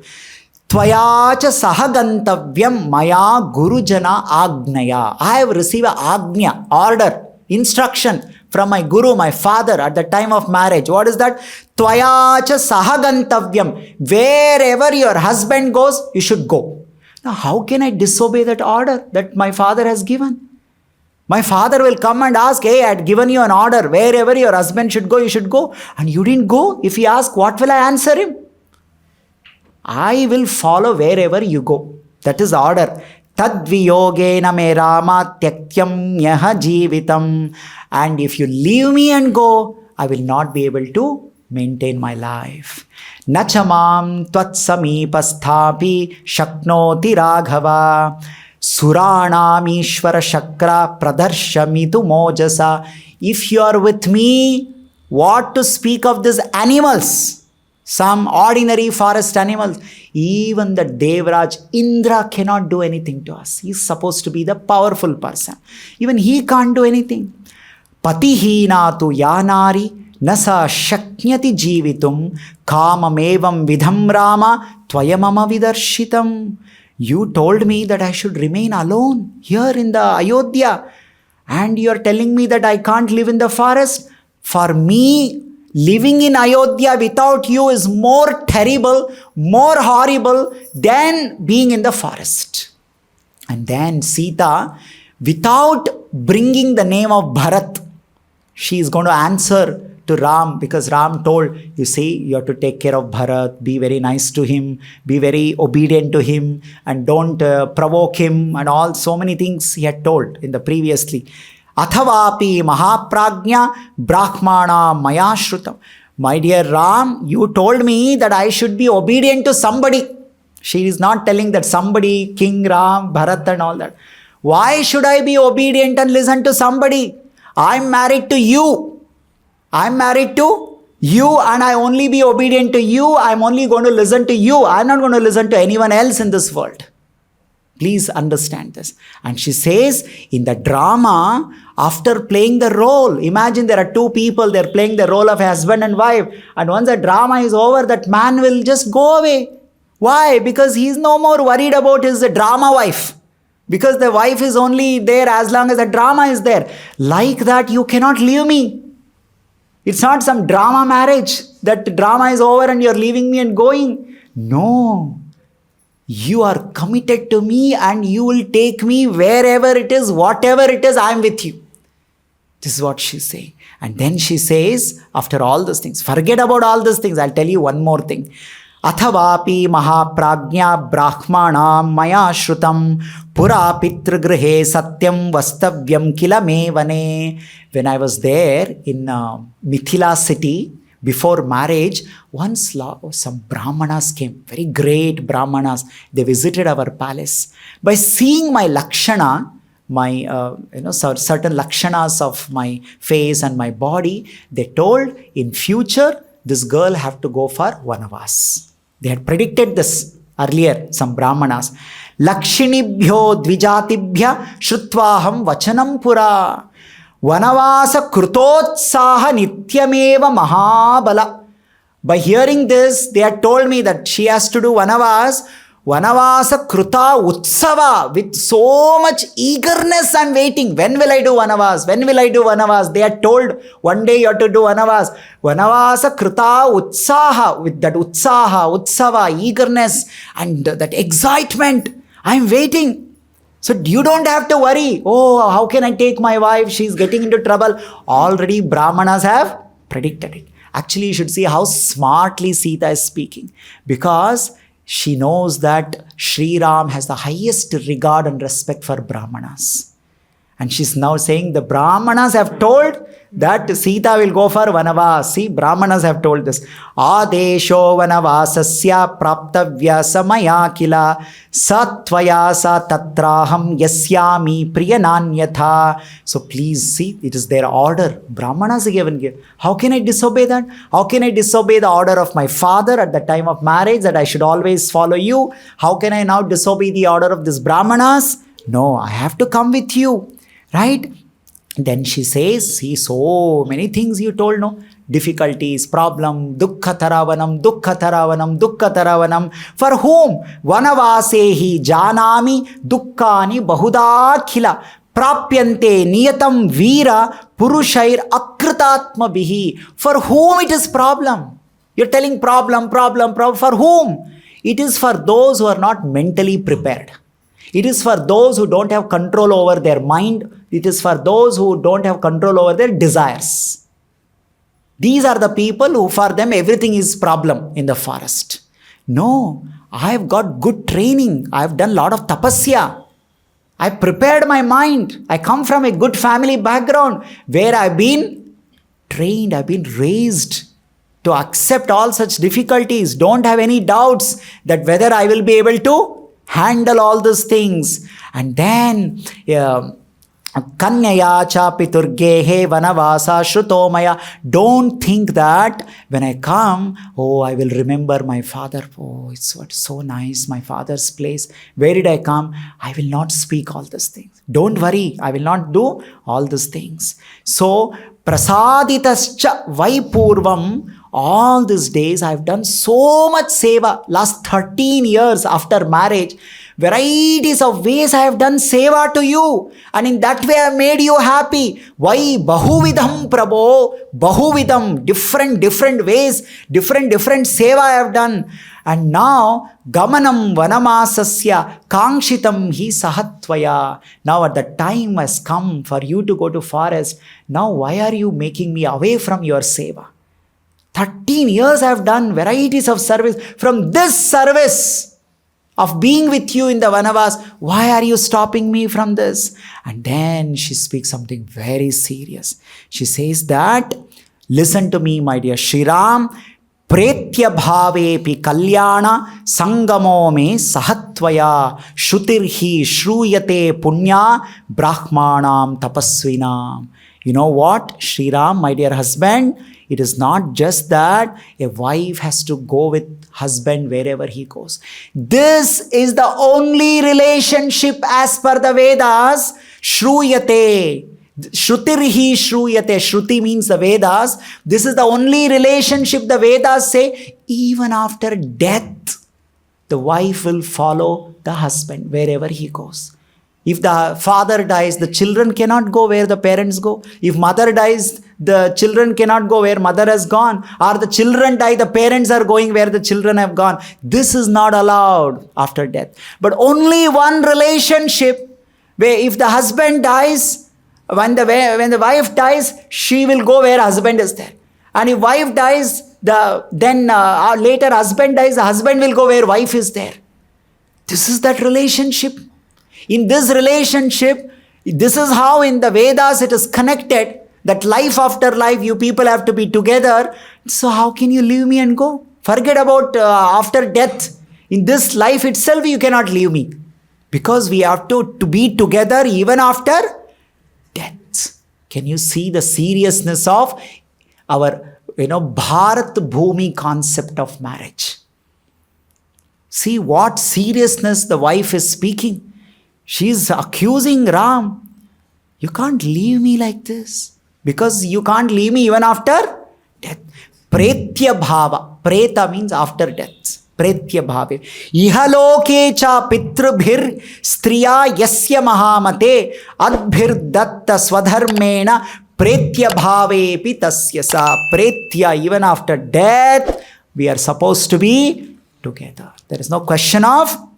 Tvayacha sahagantavyam maya gurujana agnaya. I have received a agnya, order, instruction from my guru, my father at the time of marriage. What is that? Tvayacha sahagantavyam. Wherever your husband goes, you should go. Now, how can I disobey that order that my father has given? My father will come and ask, hey, I had given you an order. Wherever your husband should go, you should go. And you didn't go. If he asks, what will I answer him? I will follow wherever you go. That is the order. Tadviyogena me rama tyakyam yaha jivitam. And if you leave me and go, I will not be able to maintain my life. Nachamam tvatsamipasthapi shaknoti raghava. Suranam ishvara shakra pradarshamitu mojasa. If you are with me, what to speak of these animals? Some ordinary forest animals. Even the Devraj, Indra cannot do anything to us. He is supposed to be the powerful person. Even he can't do anything. Patihina tu yanari nasa shaknyati jivitum kamamevam vidham rama tvayamama vidarshitam. You told me that I should remain alone here in the Ayodhya. And you are telling me that I can't live in the forest. For me, living in Ayodhya without you is more terrible, more horrible than being in the forest. And then Sita, without bringing the name of Bharat, she is going to answer to Ram, because Ram told, you see, you have to take care of Bharat, be very nice to him, be very obedient to him, and don't provoke him, and all so many things he had told in the previously. Athavapi mahaprajna brahmana maya shrutam. My dear Ram, you told me that I should be obedient to somebody. She is not telling that somebody, King Ram, Bharat and all that. Why should I be obedient and listen to somebody? I'm married to you. I'm married to you and I only be obedient to you. I'm only going to listen to you. I'm not going to listen to anyone else in this world. Please understand this. And she says, in the drama, after playing the role. Imagine there are two people, they're playing the role of husband and wife. And once the drama is over, that man will just go away. Why? Because he's no more worried about his drama wife. Because the wife is only there as long as the drama is there. Like that, you cannot leave me. It's not some drama marriage that the drama is over and you're leaving me and going. No. You are committed to me and you will take me wherever it is, whatever it is, I am with you. This is what she's saying. And then she says, after all those things, forget about all those things. I'll tell you one more thing. Athavapi mahaprajna brahmanam maya shrutam pura pitragrihe satyam vastavyam kila me vane. When I was there in Mithila city, before marriage, once some Brahmanas came, very great Brahmanas. They visited our palace. By seeing my lakshana, my certain lakshanas of my face and my body, they told in future this girl have to go for vanavas. They had predicted this earlier, some Brahmanas. Lakshinibhyo dvijatibhya shrutvaham vachanam pura. Vanavasa krutotsaha nityameva mahabala. By hearing this, they had told me that she has to do vanavas. Vanavasa kruta utsava. With so much eagerness I'm waiting. When will I do vanavas? When will I do vanavas? They had told one day you have to do vanavas. Vanavasa kruta utsaha. With that utsaha, utsava, eagerness and that excitement. I'm waiting. So you don't have to worry. Oh, how can I take my wife? She's getting into trouble. Already Brahmanas have predicted it. Actually, you should see how smartly Sita is speaking. Because she knows that Sri Ram has the highest regard and respect for Brahmanas. And she's now saying the Brahmanas have told that Sita will go for vanavas. See, Brahmanas have told this. Adesho vanavasasya praptavya samaya kila satvaya sa tatraham yasyami priyananyatha. So please see, it is their order. Brahmanas are given. How can I disobey that? How can I disobey the order of my father at the time of marriage that I should always follow you? How can I now disobey the order of this Brahmanas? No, I have to come with you. Right? Then she says, see, so many things you told, no? Difficulties, problem, dukkha taravanam, dukkha taravanam, dukkha taravanam. For whom? Vanavasehi janami dukkhani bahuda khila prapyante niyatam veera purushair akritatma bihi. For whom it is problem? You're telling problem. For whom? It is for those who are not mentally prepared. It is for those who don't have control over their mind. It is for those who don't have control over their desires. These are the people who for them everything is problem in the forest. No, I have got good training. I have done a lot of tapasya. I prepared my mind. I come from a good family background where I've been trained, I've been raised to accept all such difficulties. Don't have any doubts that whether I will be able to handle all these things. And then Kanyaya cha piturgehe vanavasa shrutomaya. Don't think that when I come, oh, I will remember my father. Oh, it's so nice, my father's place. Where did I come? I will not speak all these things. Don't worry, I will not do all these things. So, prasaditascha vaipurvam. All these days I have done so much seva. Last 13 years after marriage, varieties of ways I have done seva to you. And in that way I have made you happy. Why? Bahuvidham Prabho. Bahuvidham. Different ways. Different seva I have done. And now, gamanam vanamasasya kangshitam hi sahatvaya. Now at the time has come for you to go to forest. Now why are you making me away from your seva? 13 years I have done varieties of service. From this service of being with you in the Vanavas, why are you stopping me from this? And then she speaks something very serious. She says that, listen to me, my dear Shriram, Pretya bhavepi kalyana sangamo me sahatvaya shrutirhi shruyate punya brahmanam tapasvinam. You know what, Shriram, my dear husband, it is not just that a wife has to go with husband wherever he goes. This is the only relationship as per the Vedas, Shruyate. Shrutirhi shruyate. Shruti means the Vedas. This is the only relationship the Vedas say, even after death, the wife will follow the husband wherever he goes. If the father dies, the children cannot go where the parents go. If mother dies, the children cannot go where mother has gone. Or the children die, the parents are going where the children have gone. This is not allowed after death. But only one relationship where if the husband dies, when the wife dies, she will go where husband is there. And if wife dies, later husband dies, the husband will go where wife is there. This is that relationship. In this relationship, this is how in the Vedas it is connected, that life after life you people have to be together. So how can you leave me and go? Forget about after death. In this life itself you cannot leave me. Because we have to be together even after death. Can you see the seriousness of our Bharat Bhumi concept of marriage? See what seriousness the wife is speaking. She is accusing Ram. You can't leave me like this. Because you can't leave me even after death. Pretya bhava. Preta means after death. Pretya bhave. Ihaloke cha pitrubhir striya yasya mahamate adbhir datta swadharmena pretya bhave pitasya sa. Pretya, even after death, we are supposed to be together. There is no question of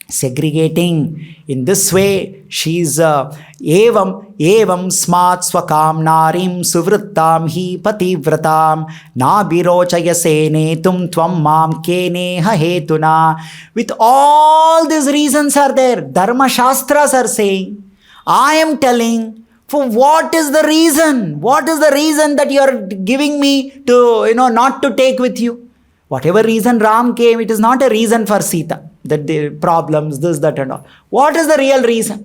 segregating. In this way, she is evam smat swakam narim suvrittam hi pativratam na birochayase netum tvam mam kene hetuna. With all these reasons are there, Dharma Shastras are saying, I am telling, for what is the reason? What is the reason that you are giving me to, not to take with you? Whatever reason Ram came, it is not a reason for Sita. That the problems, this, that and all. What is the real reason?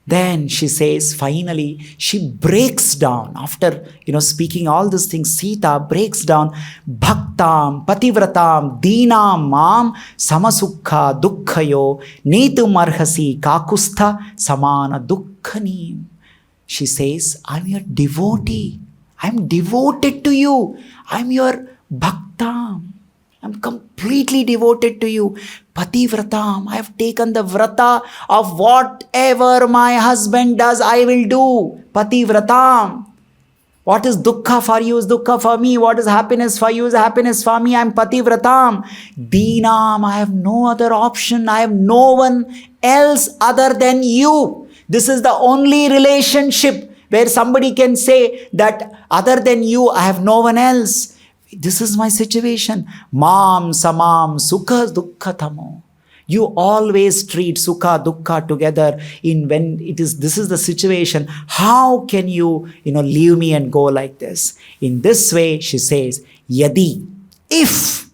Then she says, finally, she breaks down. After, speaking all these things, Sita breaks down. Bhaktam, Pativratam, Deenam, Mam, Samasukha, Dukkhayo, Netum Arhasi, Kakustha, Samana, Dukkhanim. She says, I'm your devotee. I'm devoted to you. I'm your Bhaktam. I'm completely devoted to you. Pativratam. I have taken the vrata of whatever my husband does, I will do. Pativratam. What is dukkha for you is dukkha for me. What is happiness for you is happiness for me. I am pativratam. Deenam. I have no other option. I have no one else other than you. This is the only relationship where somebody can say that other than you, I have no one else. This is my situation. Mam, samam, sukha, dukkha, tamo. You always treat sukha, dukkha together in when this is the situation. How can you, leave me and go like this? In this way, she says, yadi, if,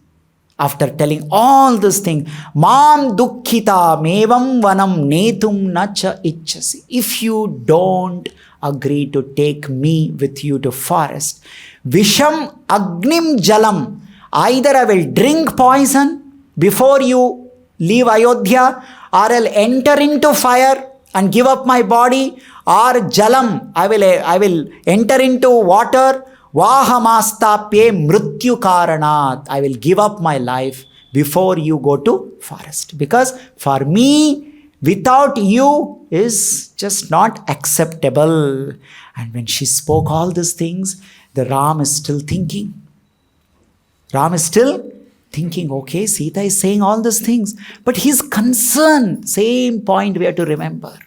after telling all this thing, mam dukkhita mevam vanam netum nacha ichasi. If you don't agree to take me with you to forest, Visham Agnim Jalam. Either I will drink poison before you leave Ayodhya, or I'll enter into fire and give up my body, or Jalam, I will enter into water. Vahamastapye Mrityu Karanat. I will give up my life before you go to forest. Because for me, without you is just not acceptable. And when she spoke all these things, the Ram is still thinking. Okay, Sita is saying all these things. But his concern, same point we have to remember.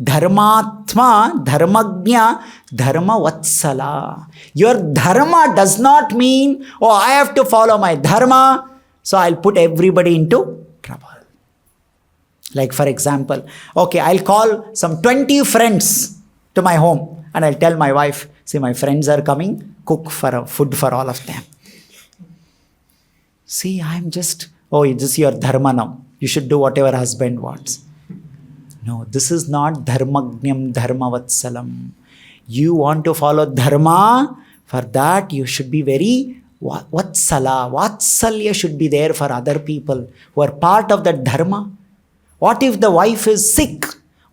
Dharmatma, Dharmagnya, Dharma Vatsala. Your Dharma does not mean, I have to follow my Dharma, so I'll put everybody into trouble. Like for example, I'll call some 20 friends to my home and I'll tell my wife, see, my friends are coming, cook food for all of them. See, I'm just, this is your dharma now. You should do whatever husband wants. No, this is not dharmagnyam dharmavatsalam. You want to follow dharma, for that you should be very vatsala. Vatsalya should be there for other people who are part of that dharma. What if the wife is sick?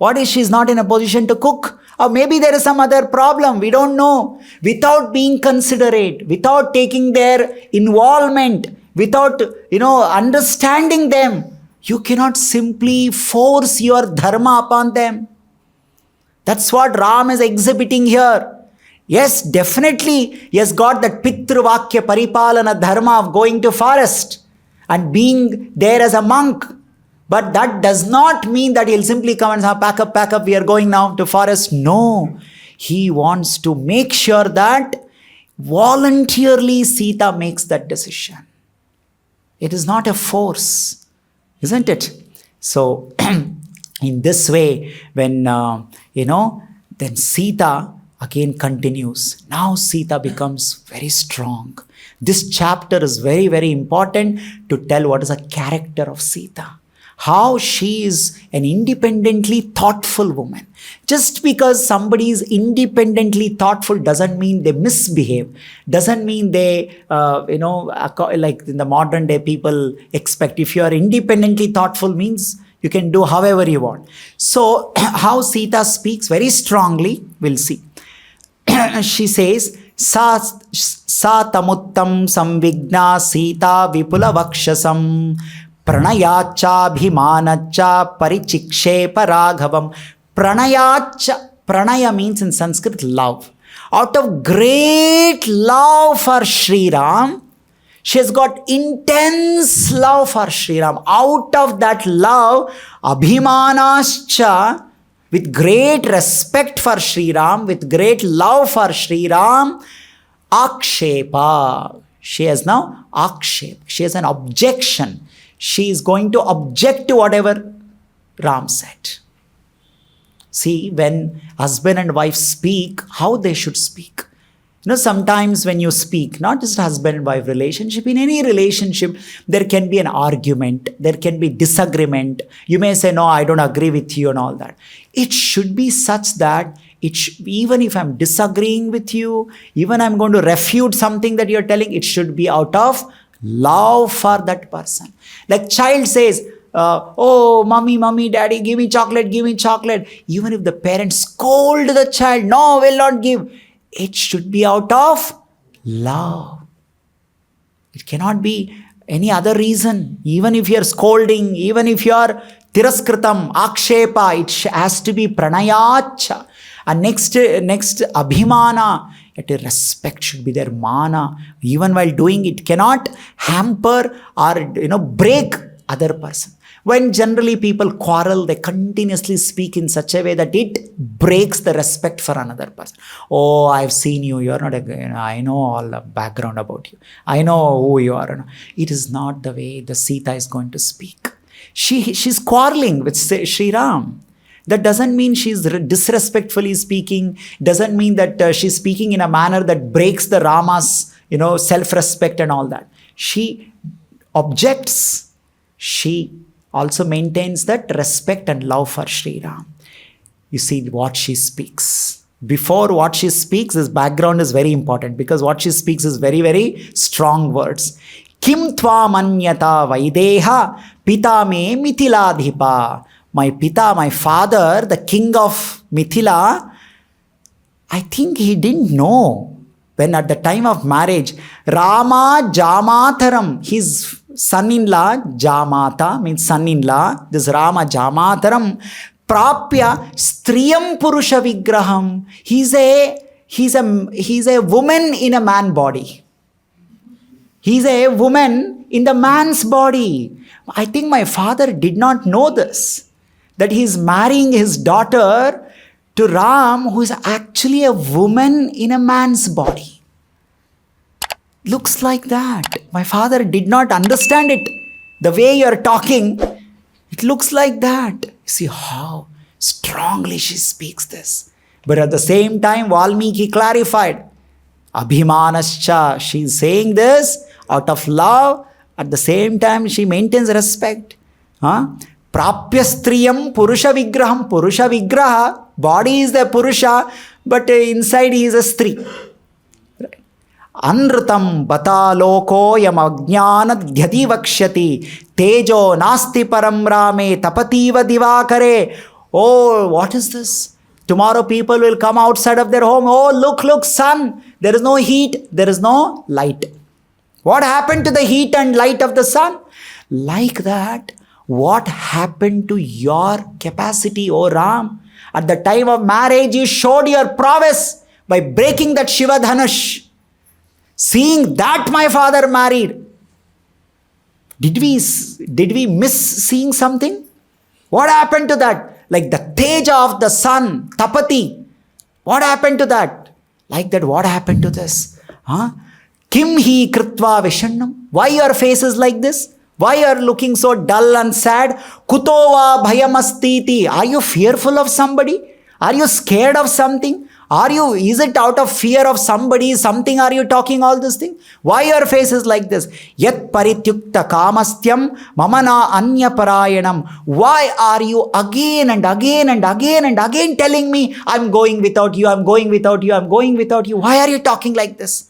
What if she's not in a position to cook? Or maybe there is some other problem. We don't know. Without being considerate, without taking their involvement, without, understanding them, you cannot simply force your dharma upon them. That's what Ram is exhibiting here. Yes, definitely, he has got that Pitruvakya Paripalana dharma of going to forest and being there as a monk. But that does not mean that he'll simply come and say, pack up, we are going now to forest. No, he wants to make sure that voluntarily Sita makes that decision. It is not a force, isn't it? So, in this way, when, then Sita again continues. Now Sita becomes very strong. This chapter is very, very important to tell what is the character of Sita. How she is an independently thoughtful woman. Just because somebody is independently thoughtful doesn't mean they misbehave. Doesn't mean they, like in the modern day people expect. If you are independently thoughtful means you can do however you want. So how Sita speaks very strongly, we'll see. She says, Sa tamuttam samvigna Sita vipula vakshasam pranayacha bhimanacha parichikshepa raghavam. Pranaya means in Sanskrit love. Out of great love for Sri Ram, she has got intense love for Sri Ram. Out of that love, abhimanascha, with great respect for Sri Ram, with great love for Sri Ram, akshepa. She has now akshep. She has an objection. She is going to object to whatever Ram said. See, when husband and wife speak, how they should speak. Sometimes when you speak, not just husband and wife relationship, in any relationship, there can be an argument, there can be disagreement. You may say, no, I don't agree with you and all that. It should be such that even if I'm disagreeing with you, even I'm going to refute something that you're telling, it should be out of love for that person. Like child says, oh, mommy, daddy, give me chocolate. Even if the parents scold the child, no, will not give. It should be out of love. It cannot be any other reason. Even if you're scolding, even if you're tiraskritam, akshepa, it has to be pranayacha. And next abhimana, respect should be there, mana. Even while doing it, cannot hamper or break other person. When generally people quarrel, they continuously speak in such a way that it breaks the respect for another person. Oh, I've seen you. You're not I know all the background about you. I know who you are. It is not the way the Sita is going to speak. She's quarreling with Sri Ram. That doesn't mean she's disrespectfully speaking. Doesn't mean that she's speaking in a manner that breaks the Rama's, self-respect and all that. She objects. She also maintains that respect and love for Sri Ram. You see what she speaks. Before what she speaks, this background is very important because what she speaks is very, very strong words. Kim tva manyata vaideha pita me mithiladhipa. My pita, my father, the king of Mithila, I think he didn't know when at the time of marriage, Rama Jamataram, his son-in-law, Jamata means son-in-law, this Rama Jamataram, Prapya Striyam Purusha Vigraham. He's a woman in a man body. He's a woman in the man's body. I think my father did not know this, that he's marrying his daughter to Ram, who is actually a woman in a man's body. Looks like that. My father did not understand it. The way you're talking, it looks like that. See how strongly she speaks this. But at the same time, Valmiki clarified. Abhimanascha. She's saying this out of love. At the same time, she maintains respect. Prapya striyam purusha vigraham. Purusha vigraha. Body is the purusha, but inside he is a stri. Anrutam bata loko yam ajnanad dhyati vakshati tejo nasti param rame tapativa divakare. Oh, what is this? Tomorrow people will come outside of their home. Oh, look, sun. There is no heat. There is no light. What happened to the heat and light of the sun? Like that, what happened to your capacity, O Ram? At the time of marriage, you showed your prowess by breaking that Shiva Dhanush. Seeing that my father married. Did we miss seeing something? What happened to that? Like the teja of the sun, Tapati. What happened to that? Like that, what happened to this? Kim hi kritva vishannam? Why your face is like this? Why you are looking so dull and sad? Kutova bhayamastiti. Are you fearful of somebody? Are you scared of something? Is it out of fear of somebody, something are you talking all this thing? Why your face is like this? Yat parityukta kamastyam mamana anya parayanam. Why are you again and again telling me, I'm going without you, I'm going without you, I'm going without you? Why are you talking like this?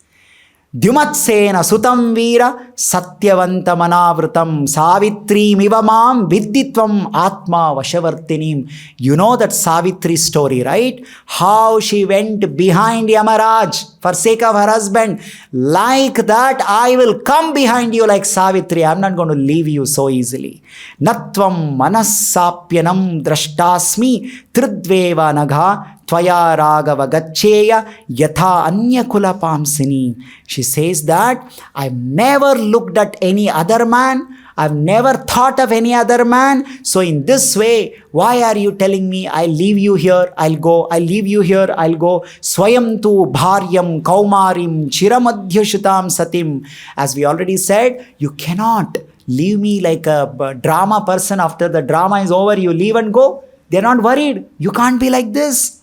Dyumatsena sutam veera satyavantamanavrutam savitri mivamam vidditvam atma vashavartinim. You know that Savitri story, right? How she went behind Yamaraj for sake of her husband. Like that, I will come behind you like Savitri. I'm not going to leave you so easily. Natvam manassapyanam drashtasmi tridveva nagha Tvaya Raghava Gaccheya Yatha Anya Kula Pamsini. She says that I've never looked at any other man. I've never thought of any other man. So in this way, why are you telling me I'll leave you here, I'll go, I'll leave you here, I'll go. Swayam tu bharyam kaumarim chiramadhyashutam satim. As we already said, you cannot leave me like a drama person. After the drama is over, you leave and go. They're not worried. You can't be like this.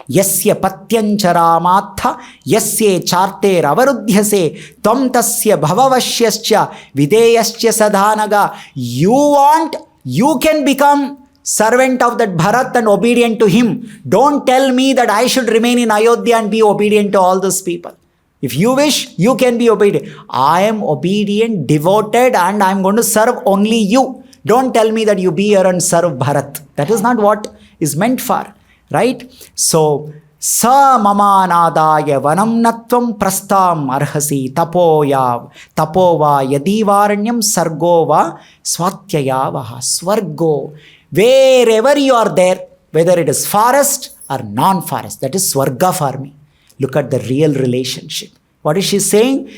Yasya patyancharamatha yasye charte ravarudhyase tvam tasya bhavavashyascha videyascha sadhanaga. You can become servant of that Bharat and obedient to him. Don't tell me that I should remain in Ayodhya and be obedient to all those people. If you wish, you can be obedient. I am obedient, devoted, and I am going to serve only you. Don't tell me that you be here and serve Bharat. That is not what is meant for. Right? So, sa mamanadaya vanam natvam prastam arhasi tapova yadivaranyam sargova swatyayavaha swargo. Wherever you are there, whether it is forest or non-forest, that is swarga for me. Look at the real relationship. What is she saying?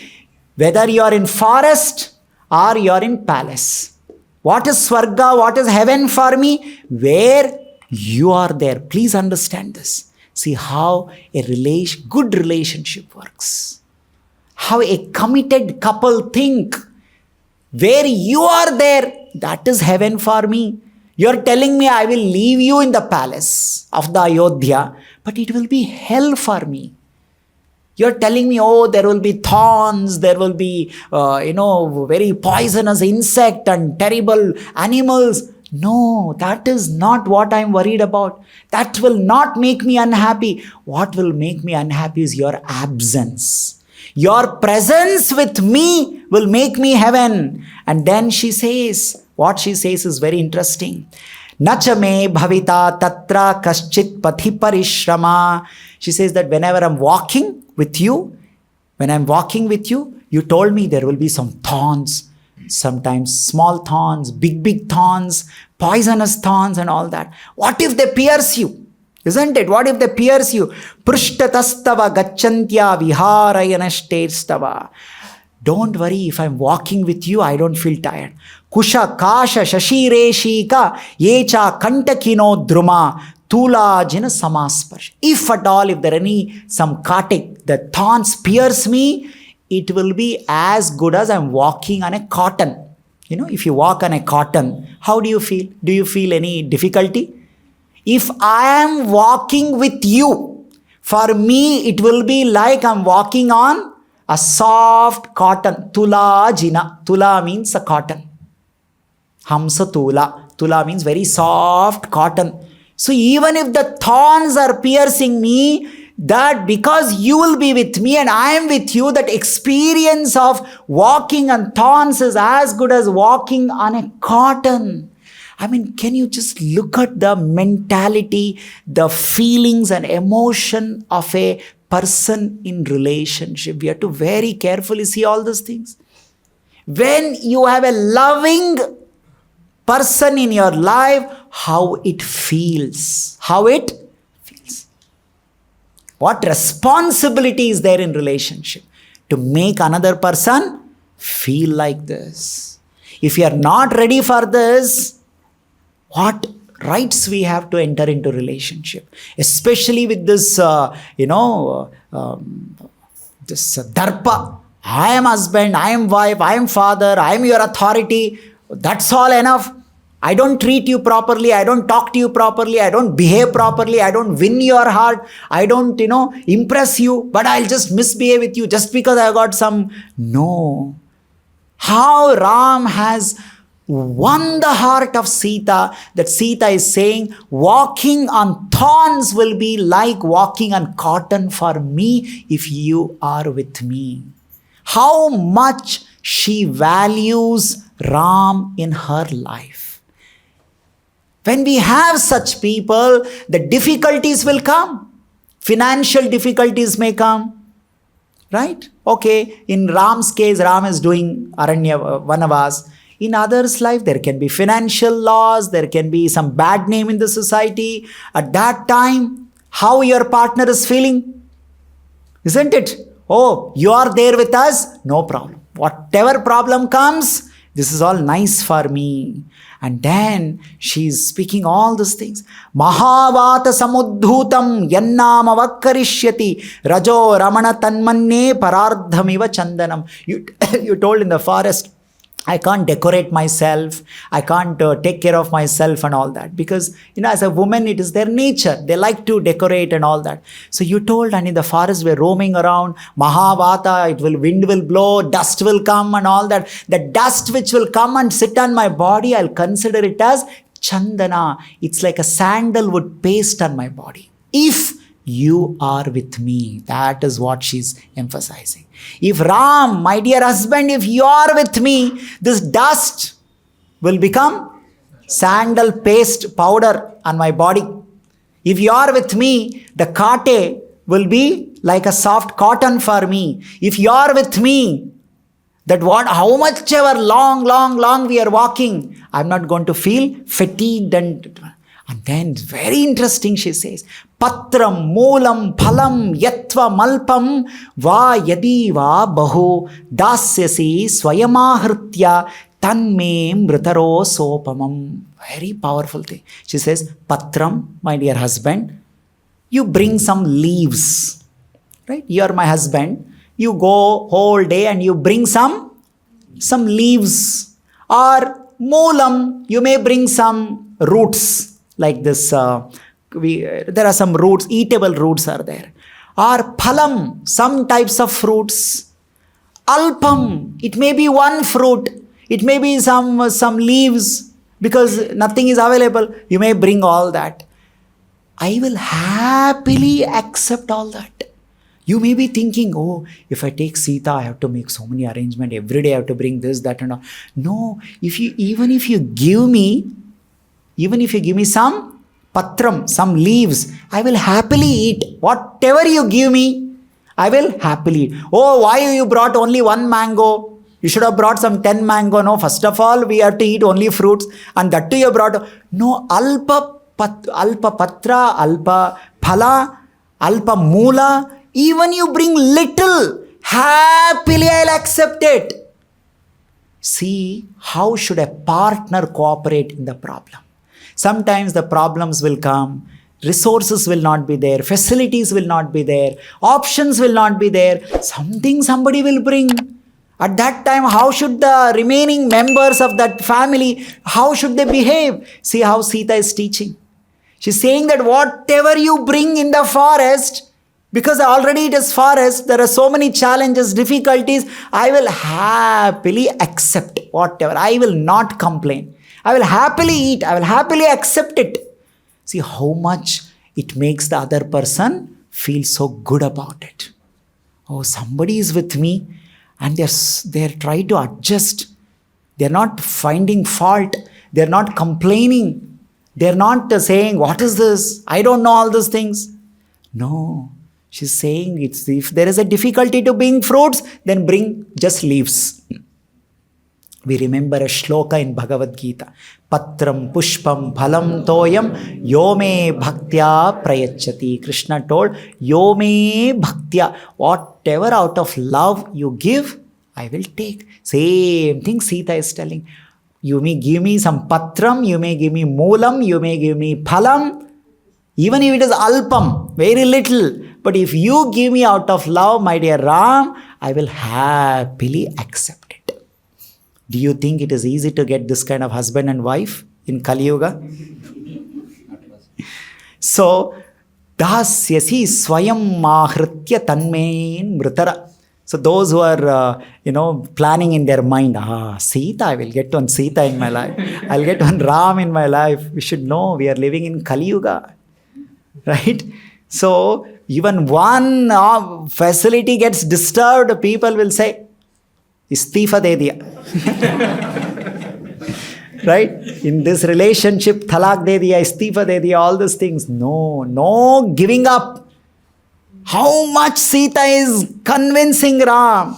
Whether you are in forest or you are in palace. What is swarga? What is heaven for me? Where you are there. Please understand this. See how a good relationship works. How a committed couple think. Where you are there, that is heaven for me. You are telling me I will leave you in the palace of the Ayodhya, but it will be hell for me. You are telling me, oh, there will be thorns, there will be, very poisonous insect and terrible animals. No, that is not what I'm worried about. That will not make me unhappy. What will make me unhappy is your absence. Your presence with me will make me heaven. And then she says, what she says is very interesting. Nachame bhavita tatra kaschit pathi parishrama. She says that whenever I'm walking with you, you told me there will be some thorns. Sometimes small thorns, big thorns, poisonous thorns and all that. What if they pierce you? Isn't it? What if they pierce you? Prishtatastava gachantya viharayanashtestava. Don't worry, if I'm walking with you, I don't feel tired. Kusha kasha shashireshika yecha kantakino druma tula jina samasparsh. If at all, if there are some kartik, the thorns pierce me, it will be as good as I'm walking on a cotton. If you walk on a cotton, how do you feel? Do you feel any difficulty? If I am walking with you, for me, it will be like I'm walking on a soft cotton. Tula jina. Tula means a cotton. Hamsa tula. Tula means very soft cotton. So even if the thorns are piercing me, that because you will be with me and I am with you, that experience of walking on thorns is as good as walking on a cotton. I mean, can you just look at the mentality, the feelings and emotion of a person in relationship? We have to very carefully see all these things. When you have a loving person in your life, how it feels. How it feels. What responsibility is there in relationship to make another person feel like this? If you are not ready for this, what rights we have to enter into relationship? Especially with this, this darpa. I am husband, I am wife, I am father, I am your authority. That's all enough. I don't treat you properly. I don't talk to you properly. I don't behave properly. I don't win your heart. I don't, impress you. But I'll just misbehave with you just because I got some. No. How Ram has won the heart of Sita, that Sita is saying, walking on thorns will be like walking on cotton for me if you are with me. How much she values Ram in her life. When we have such people, the difficulties will come. Financial difficulties may come. Right? Okay, in Ram's case, Ram is doing Aranya Vanavas. In others' life, there can be financial loss, there can be some bad name in the society. At that time, how your partner is feeling? Isn't it? Oh, you are there with us? No problem. Whatever problem comes, this is all nice for me. And then she's speaking all these things. Mahavata samudhutam yannama vakkarishyati rajo ramana tanmanne parardhamiva chandanam. You told in the forest, I can't decorate myself. I can't take care of myself and all that. Because, as a woman, it is their nature. They like to decorate and all that. So you told, and in the forest we're roaming around, Mahavata, wind will blow, dust will come and all that. The dust which will come and sit on my body, I'll consider it as Chandana. It's like a sandalwood paste on my body. If you are with me. That is what she's emphasizing. If Ram, my dear husband, if you are with me, this dust will become sandal paste powder on my body. If you are with me, the kate will be like a soft cotton for me. If you are with me, how much ever long we are walking, I'm not going to feel fatigued. And then it's very interesting, she says, Patram, Moolam, Phalam, Yatva, Malpam, Va Yadi Va Bahu, Dasyasi, Swayamahritya, Tanme Mritaro Sopamam. Very powerful thing. She says, Patram, my dear husband, you bring some leaves. Right? You are my husband. You go whole day and you bring some leaves. Or Moolam, you may bring some roots. Like this, there are some roots, eatable roots are there. Or phalam, some types of fruits. Alpam, it may be one fruit. It may be some leaves, because nothing is available. You may bring all that. I will happily accept all that. You may be thinking, oh, if I take Sita, I have to make so many arrangements. Every day I have to bring this, that and all. No, even if you give me some patram, some leaves, I will happily eat. Whatever you give me, I will happily eat. Oh, why you brought only one mango? You should have brought some 10 mango. No, first of all, we have to eat only fruits. And that too you brought. No, alpa patra, alpa phala, alpa moola. Even you bring little, happily I'll accept it. See, how should a partner cooperate in the problem? Sometimes the problems will come, resources will not be there, facilities will not be there, options will not be there, something somebody will bring. At that time, how should the remaining members of that family, how should they behave? See how Sita is teaching. She's saying that whatever you bring in the forest, because already it is forest, there are so many challenges, difficulties, I will happily accept whatever. I will not complain. I will happily eat. I will happily accept it. See how much it makes the other person feel so good about it. Oh, somebody is with me and they're trying to adjust. They're not finding fault. They're not complaining. They're not saying, what is this? I don't know all these things. No. She's saying, if there is a difficulty to bring fruits, then bring just leaves. We remember a shloka in Bhagavad Gita. Patram pushpam phalam toyam yome bhaktya prayachati. Krishna told, yome bhaktya. Whatever out of love you give, I will take. Same thing Sita is telling. You may give me some patram, you may give me moolam, you may give me phalam. Even if it is alpam, very little. But if you give me out of love, my dear Ram, I will happily accept it. Do you think it is easy to get this kind of husband and wife in Kali Yuga? So, dasyasi swayam mahritya tanmein mritara. So those who are, planning in their mind, Sita, I will get one Sita in my life. I'll get one Ram in my life. We should know we are living in Kali Yuga. Right? So, even one facility gets disturbed, people will say, istifa de diya. Right? In this relationship, talak de diya, istifa de diya, all these things. No giving up. How much Sita is convincing Ram.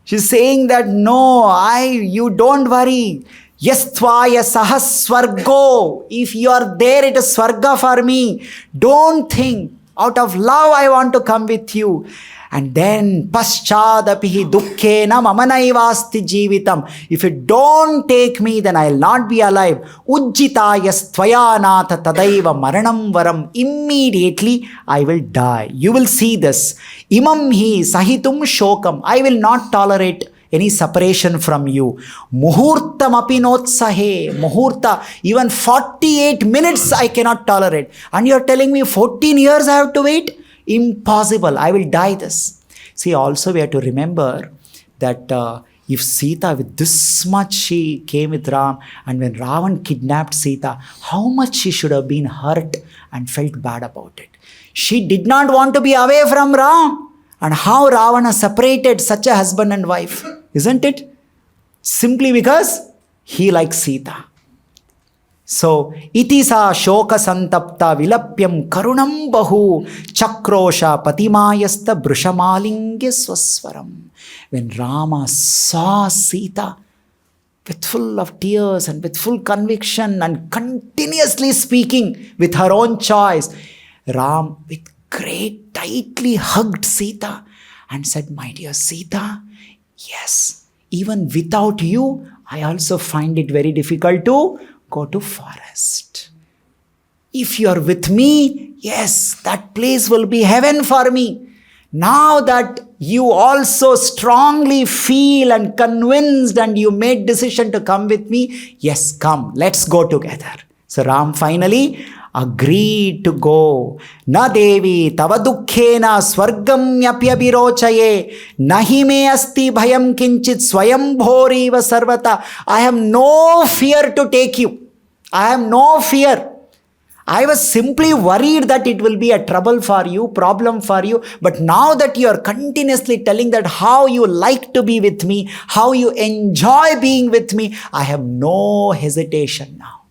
She's saying that, you don't worry. Yastvaya sahaswargo. If you are there, it is swarga for me. Don't think. Out of love, I want to come with you. And then, paschadapihi dukkhena mamanaivasti jivitam. If you don't take me, then I will not be alive. Ujjitaya stvayanatha tadaiva maranam varam. Immediately, I will die. You will see this. Imam hi sahitum shokam. I will not tolerate any separation from you. Muhurtam apinotsahe. Muhurta, even 48 minutes I cannot tolerate. And you're telling me 14 years I have to wait? Impossible. I will die this. See, also we have to remember that if Sita, with this much she came with Ram, and when Ravan kidnapped Sita, how much she should have been hurt and felt bad about it. She did not want to be away from Ram. And how Ravana separated such a husband and wife, isn't it? Simply because he likes Sita. So, iti sa shoka santapta vilapyam karunam bahu chakrosha patimayasta brushamalingya swaswaram. When Rama saw Sita with full of tears and with full conviction and continuously speaking with her own choice, Ram with great tightly hugged Sita and said, my dear Sita, yes, even without you, I also find it very difficult to go to forest. If you are with me, yes, that place will be heaven for me. Now that you also strongly feel and convinced and you made decision to come with me, yes, come, let's go together. So Ram finally agreed to go. Na devi tava dukkhena swargam yapyabirochaye nahi me asti bhayam kinchit swayam bhoriva sarvata. I have no fear to take you. I have no fear. I was simply worried that it will be a trouble for you, problem for you. But now that you are continuously telling that how you like to be with me, how you enjoy being with me, I have no hesitation now.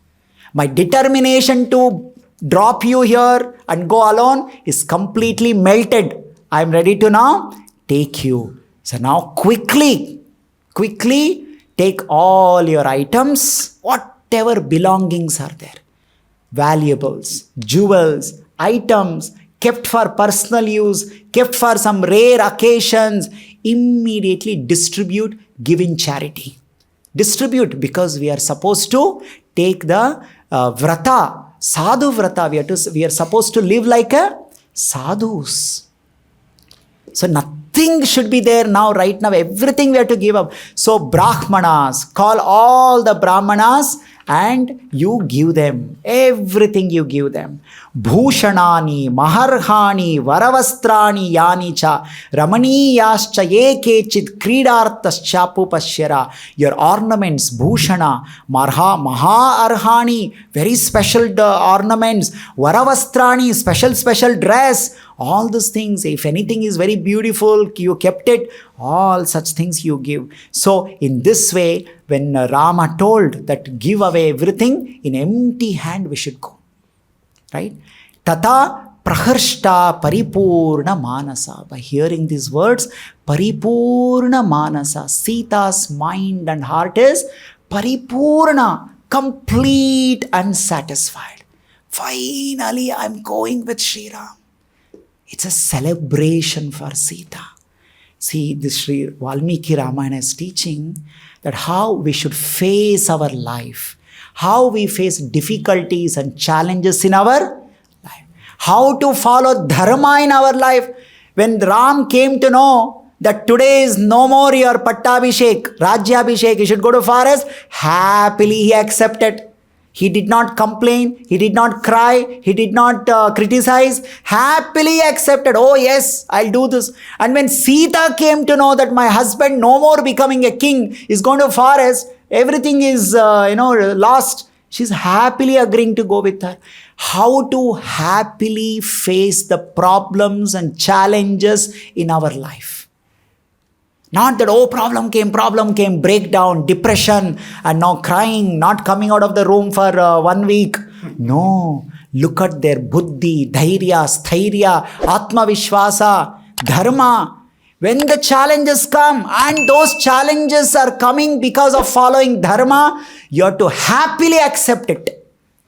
My determination to drop you here and go alone is completely melted. I am ready to now take you. So now quickly take all your items, whatever belongings are there. Valuables, jewels, items kept for personal use, kept for some rare occasions, immediately distribute, give in charity. Distribute, because we are supposed to take the vrata, sadhu vrata. We are supposed to live like a sadhus. So nothing should be there now, right now. Everything we have to give up. So brahmanas, call all the brahmanas and you give them. Everything you give them. Bhushanani, maharhani, varavastrani yani cha, ramaniyascha ye kechit kridartas chapu pasyara. Your ornaments, bhushana, maha arhani, very special ornaments, varavastrani, special dress. All these things, if anything is very beautiful, you kept it, All such things you give. So in this way, when Rama told that give away everything, in empty hand we should go. Right? Tata praharshta paripurna manasa. By hearing these words, paripurna manasa, Sita's mind and heart is paripurna, complete and satisfied. Finally, I'm going with Sri Ram. It's a celebration for Sita. See, this Sri Valmiki Ramayana is teaching that how we should face our life, how we face difficulties and challenges in our life, how to follow dharma in our life. When Ram came to know that today is no more your Pattabhishek, Rajyabhishek, you should go to forest, happily he accepted. He did not complain, he did not cry, he did not criticize, happily accepted. Oh yes, I'll do this. And when Sita came to know that my husband no more becoming a king is going to forest, everything is lost, she's happily agreeing to go with her. How to happily face the problems and challenges in our life. Not that, oh, problem came, breakdown, depression, and now crying, not coming out of the room for 1 week. No, look at their buddhi, dhairya, sthairya, atmavishwasa, dharma. When the challenges come, and those challenges are coming because of following dharma, you have to happily accept it.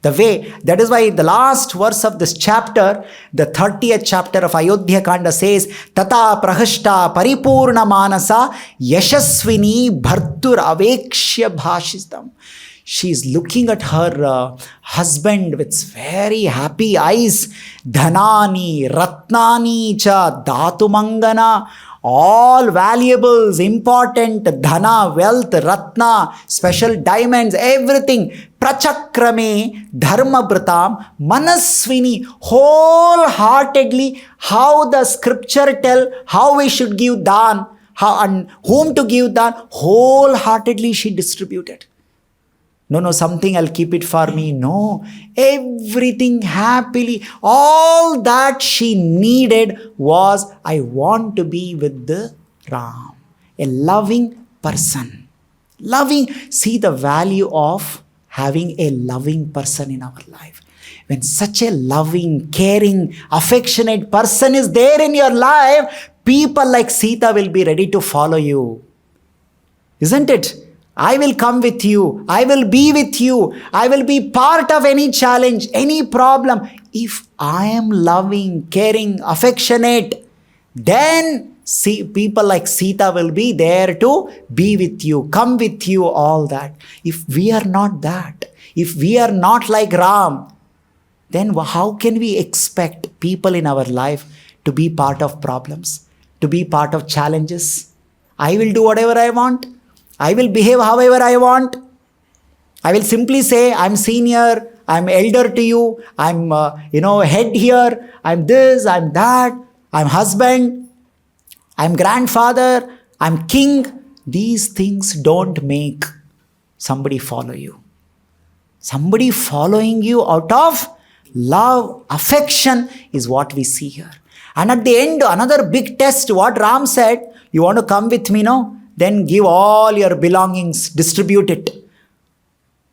The way, that is why the last verse of this chapter, the 30th chapter of Ayodhya Kanda says, Tata prahashta paripurna manasa yashasvini bhartur avekshya bhashistam. She is looking at her husband with very happy eyes. Dhanani, ratnani cha dhatumangana. All valuables, important, dhana, wealth, ratna, special diamonds, everything. Prachakrame, dharma bratam, manasvini, wholeheartedly, how the scripture tell, how we should give dan, how and whom to give dan, wholeheartedly she distributed. No, something I'll keep it for me. No, everything happily. All that she needed was, I want to be with the Ram. A loving person. Loving, see the value of having a loving person in our life. When such a loving, caring, affectionate person is there in your life, people like Sita will be ready to follow you. Isn't it? I will come with you. I will be with you. I will be part of any challenge, any problem. If I am loving, caring, affectionate, then see, people like Sita will be there to be with you, come with you, all that. If we are not that, if we are not like Ram, then how can we expect people in our life to be part of problems, to be part of challenges? I will do whatever I want. I will behave however I want. I will simply say, I'm senior, I'm elder to you, I'm head here, I'm this, I'm that, I'm husband, I'm grandfather, I'm king. These things don't make somebody follow you. Somebody following you out of love, affection is what we see here. And at the end, another big test, what Ram said, you want to come with me now? Then give all your belongings, distribute it.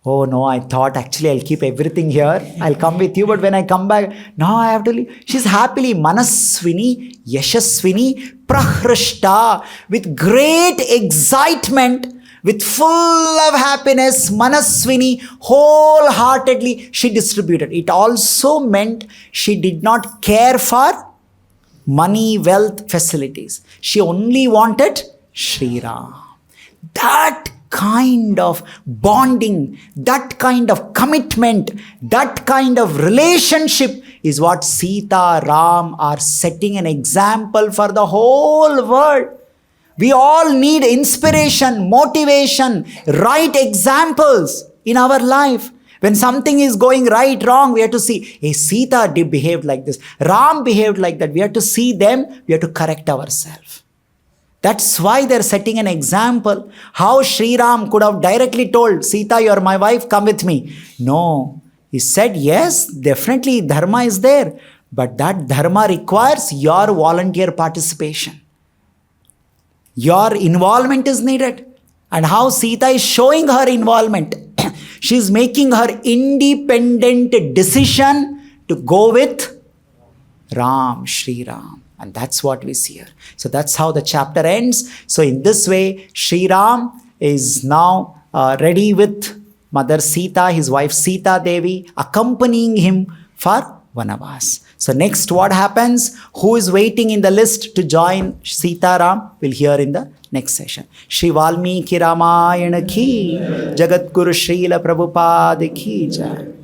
Oh no, I thought actually I'll keep everything here. I'll come with you, but when I come back, now I have to leave. She's happily manasvini, yashasvini, prahrishta, with great excitement, with full of happiness, manasvini, wholeheartedly she distributed. It also meant she did not care for money, wealth, facilities. She only wanted Sri Ram. That kind of bonding, that kind of commitment, that kind of relationship is what Sita, Ram are setting an example for the whole world. We all need inspiration, motivation, right examples in our life. When something is going right, wrong, we have to see, hey, Sita behaved like this, Ram behaved like that. We have to see them, we have to correct ourselves. That's why they're setting an example. How Sri Ram could have directly told, Sita, you're my wife, come with me. No. He said, yes, definitely dharma is there. But that dharma requires your volunteer participation. Your involvement is needed. And how Sita is showing her involvement. She is making her independent decision to go with Ram, Shri Ram. And that's what we see here. So that's how the chapter ends. So in this way, Shri Ram is now ready with Mother Sita, his wife Sita Devi, accompanying him for Vanavas. So next what happens? Who is waiting in the list to join Sita Ram? We'll hear in the next session. Shri Valmiki Ramayana ki, Jagat Guru Srila Prabhupada ki jai.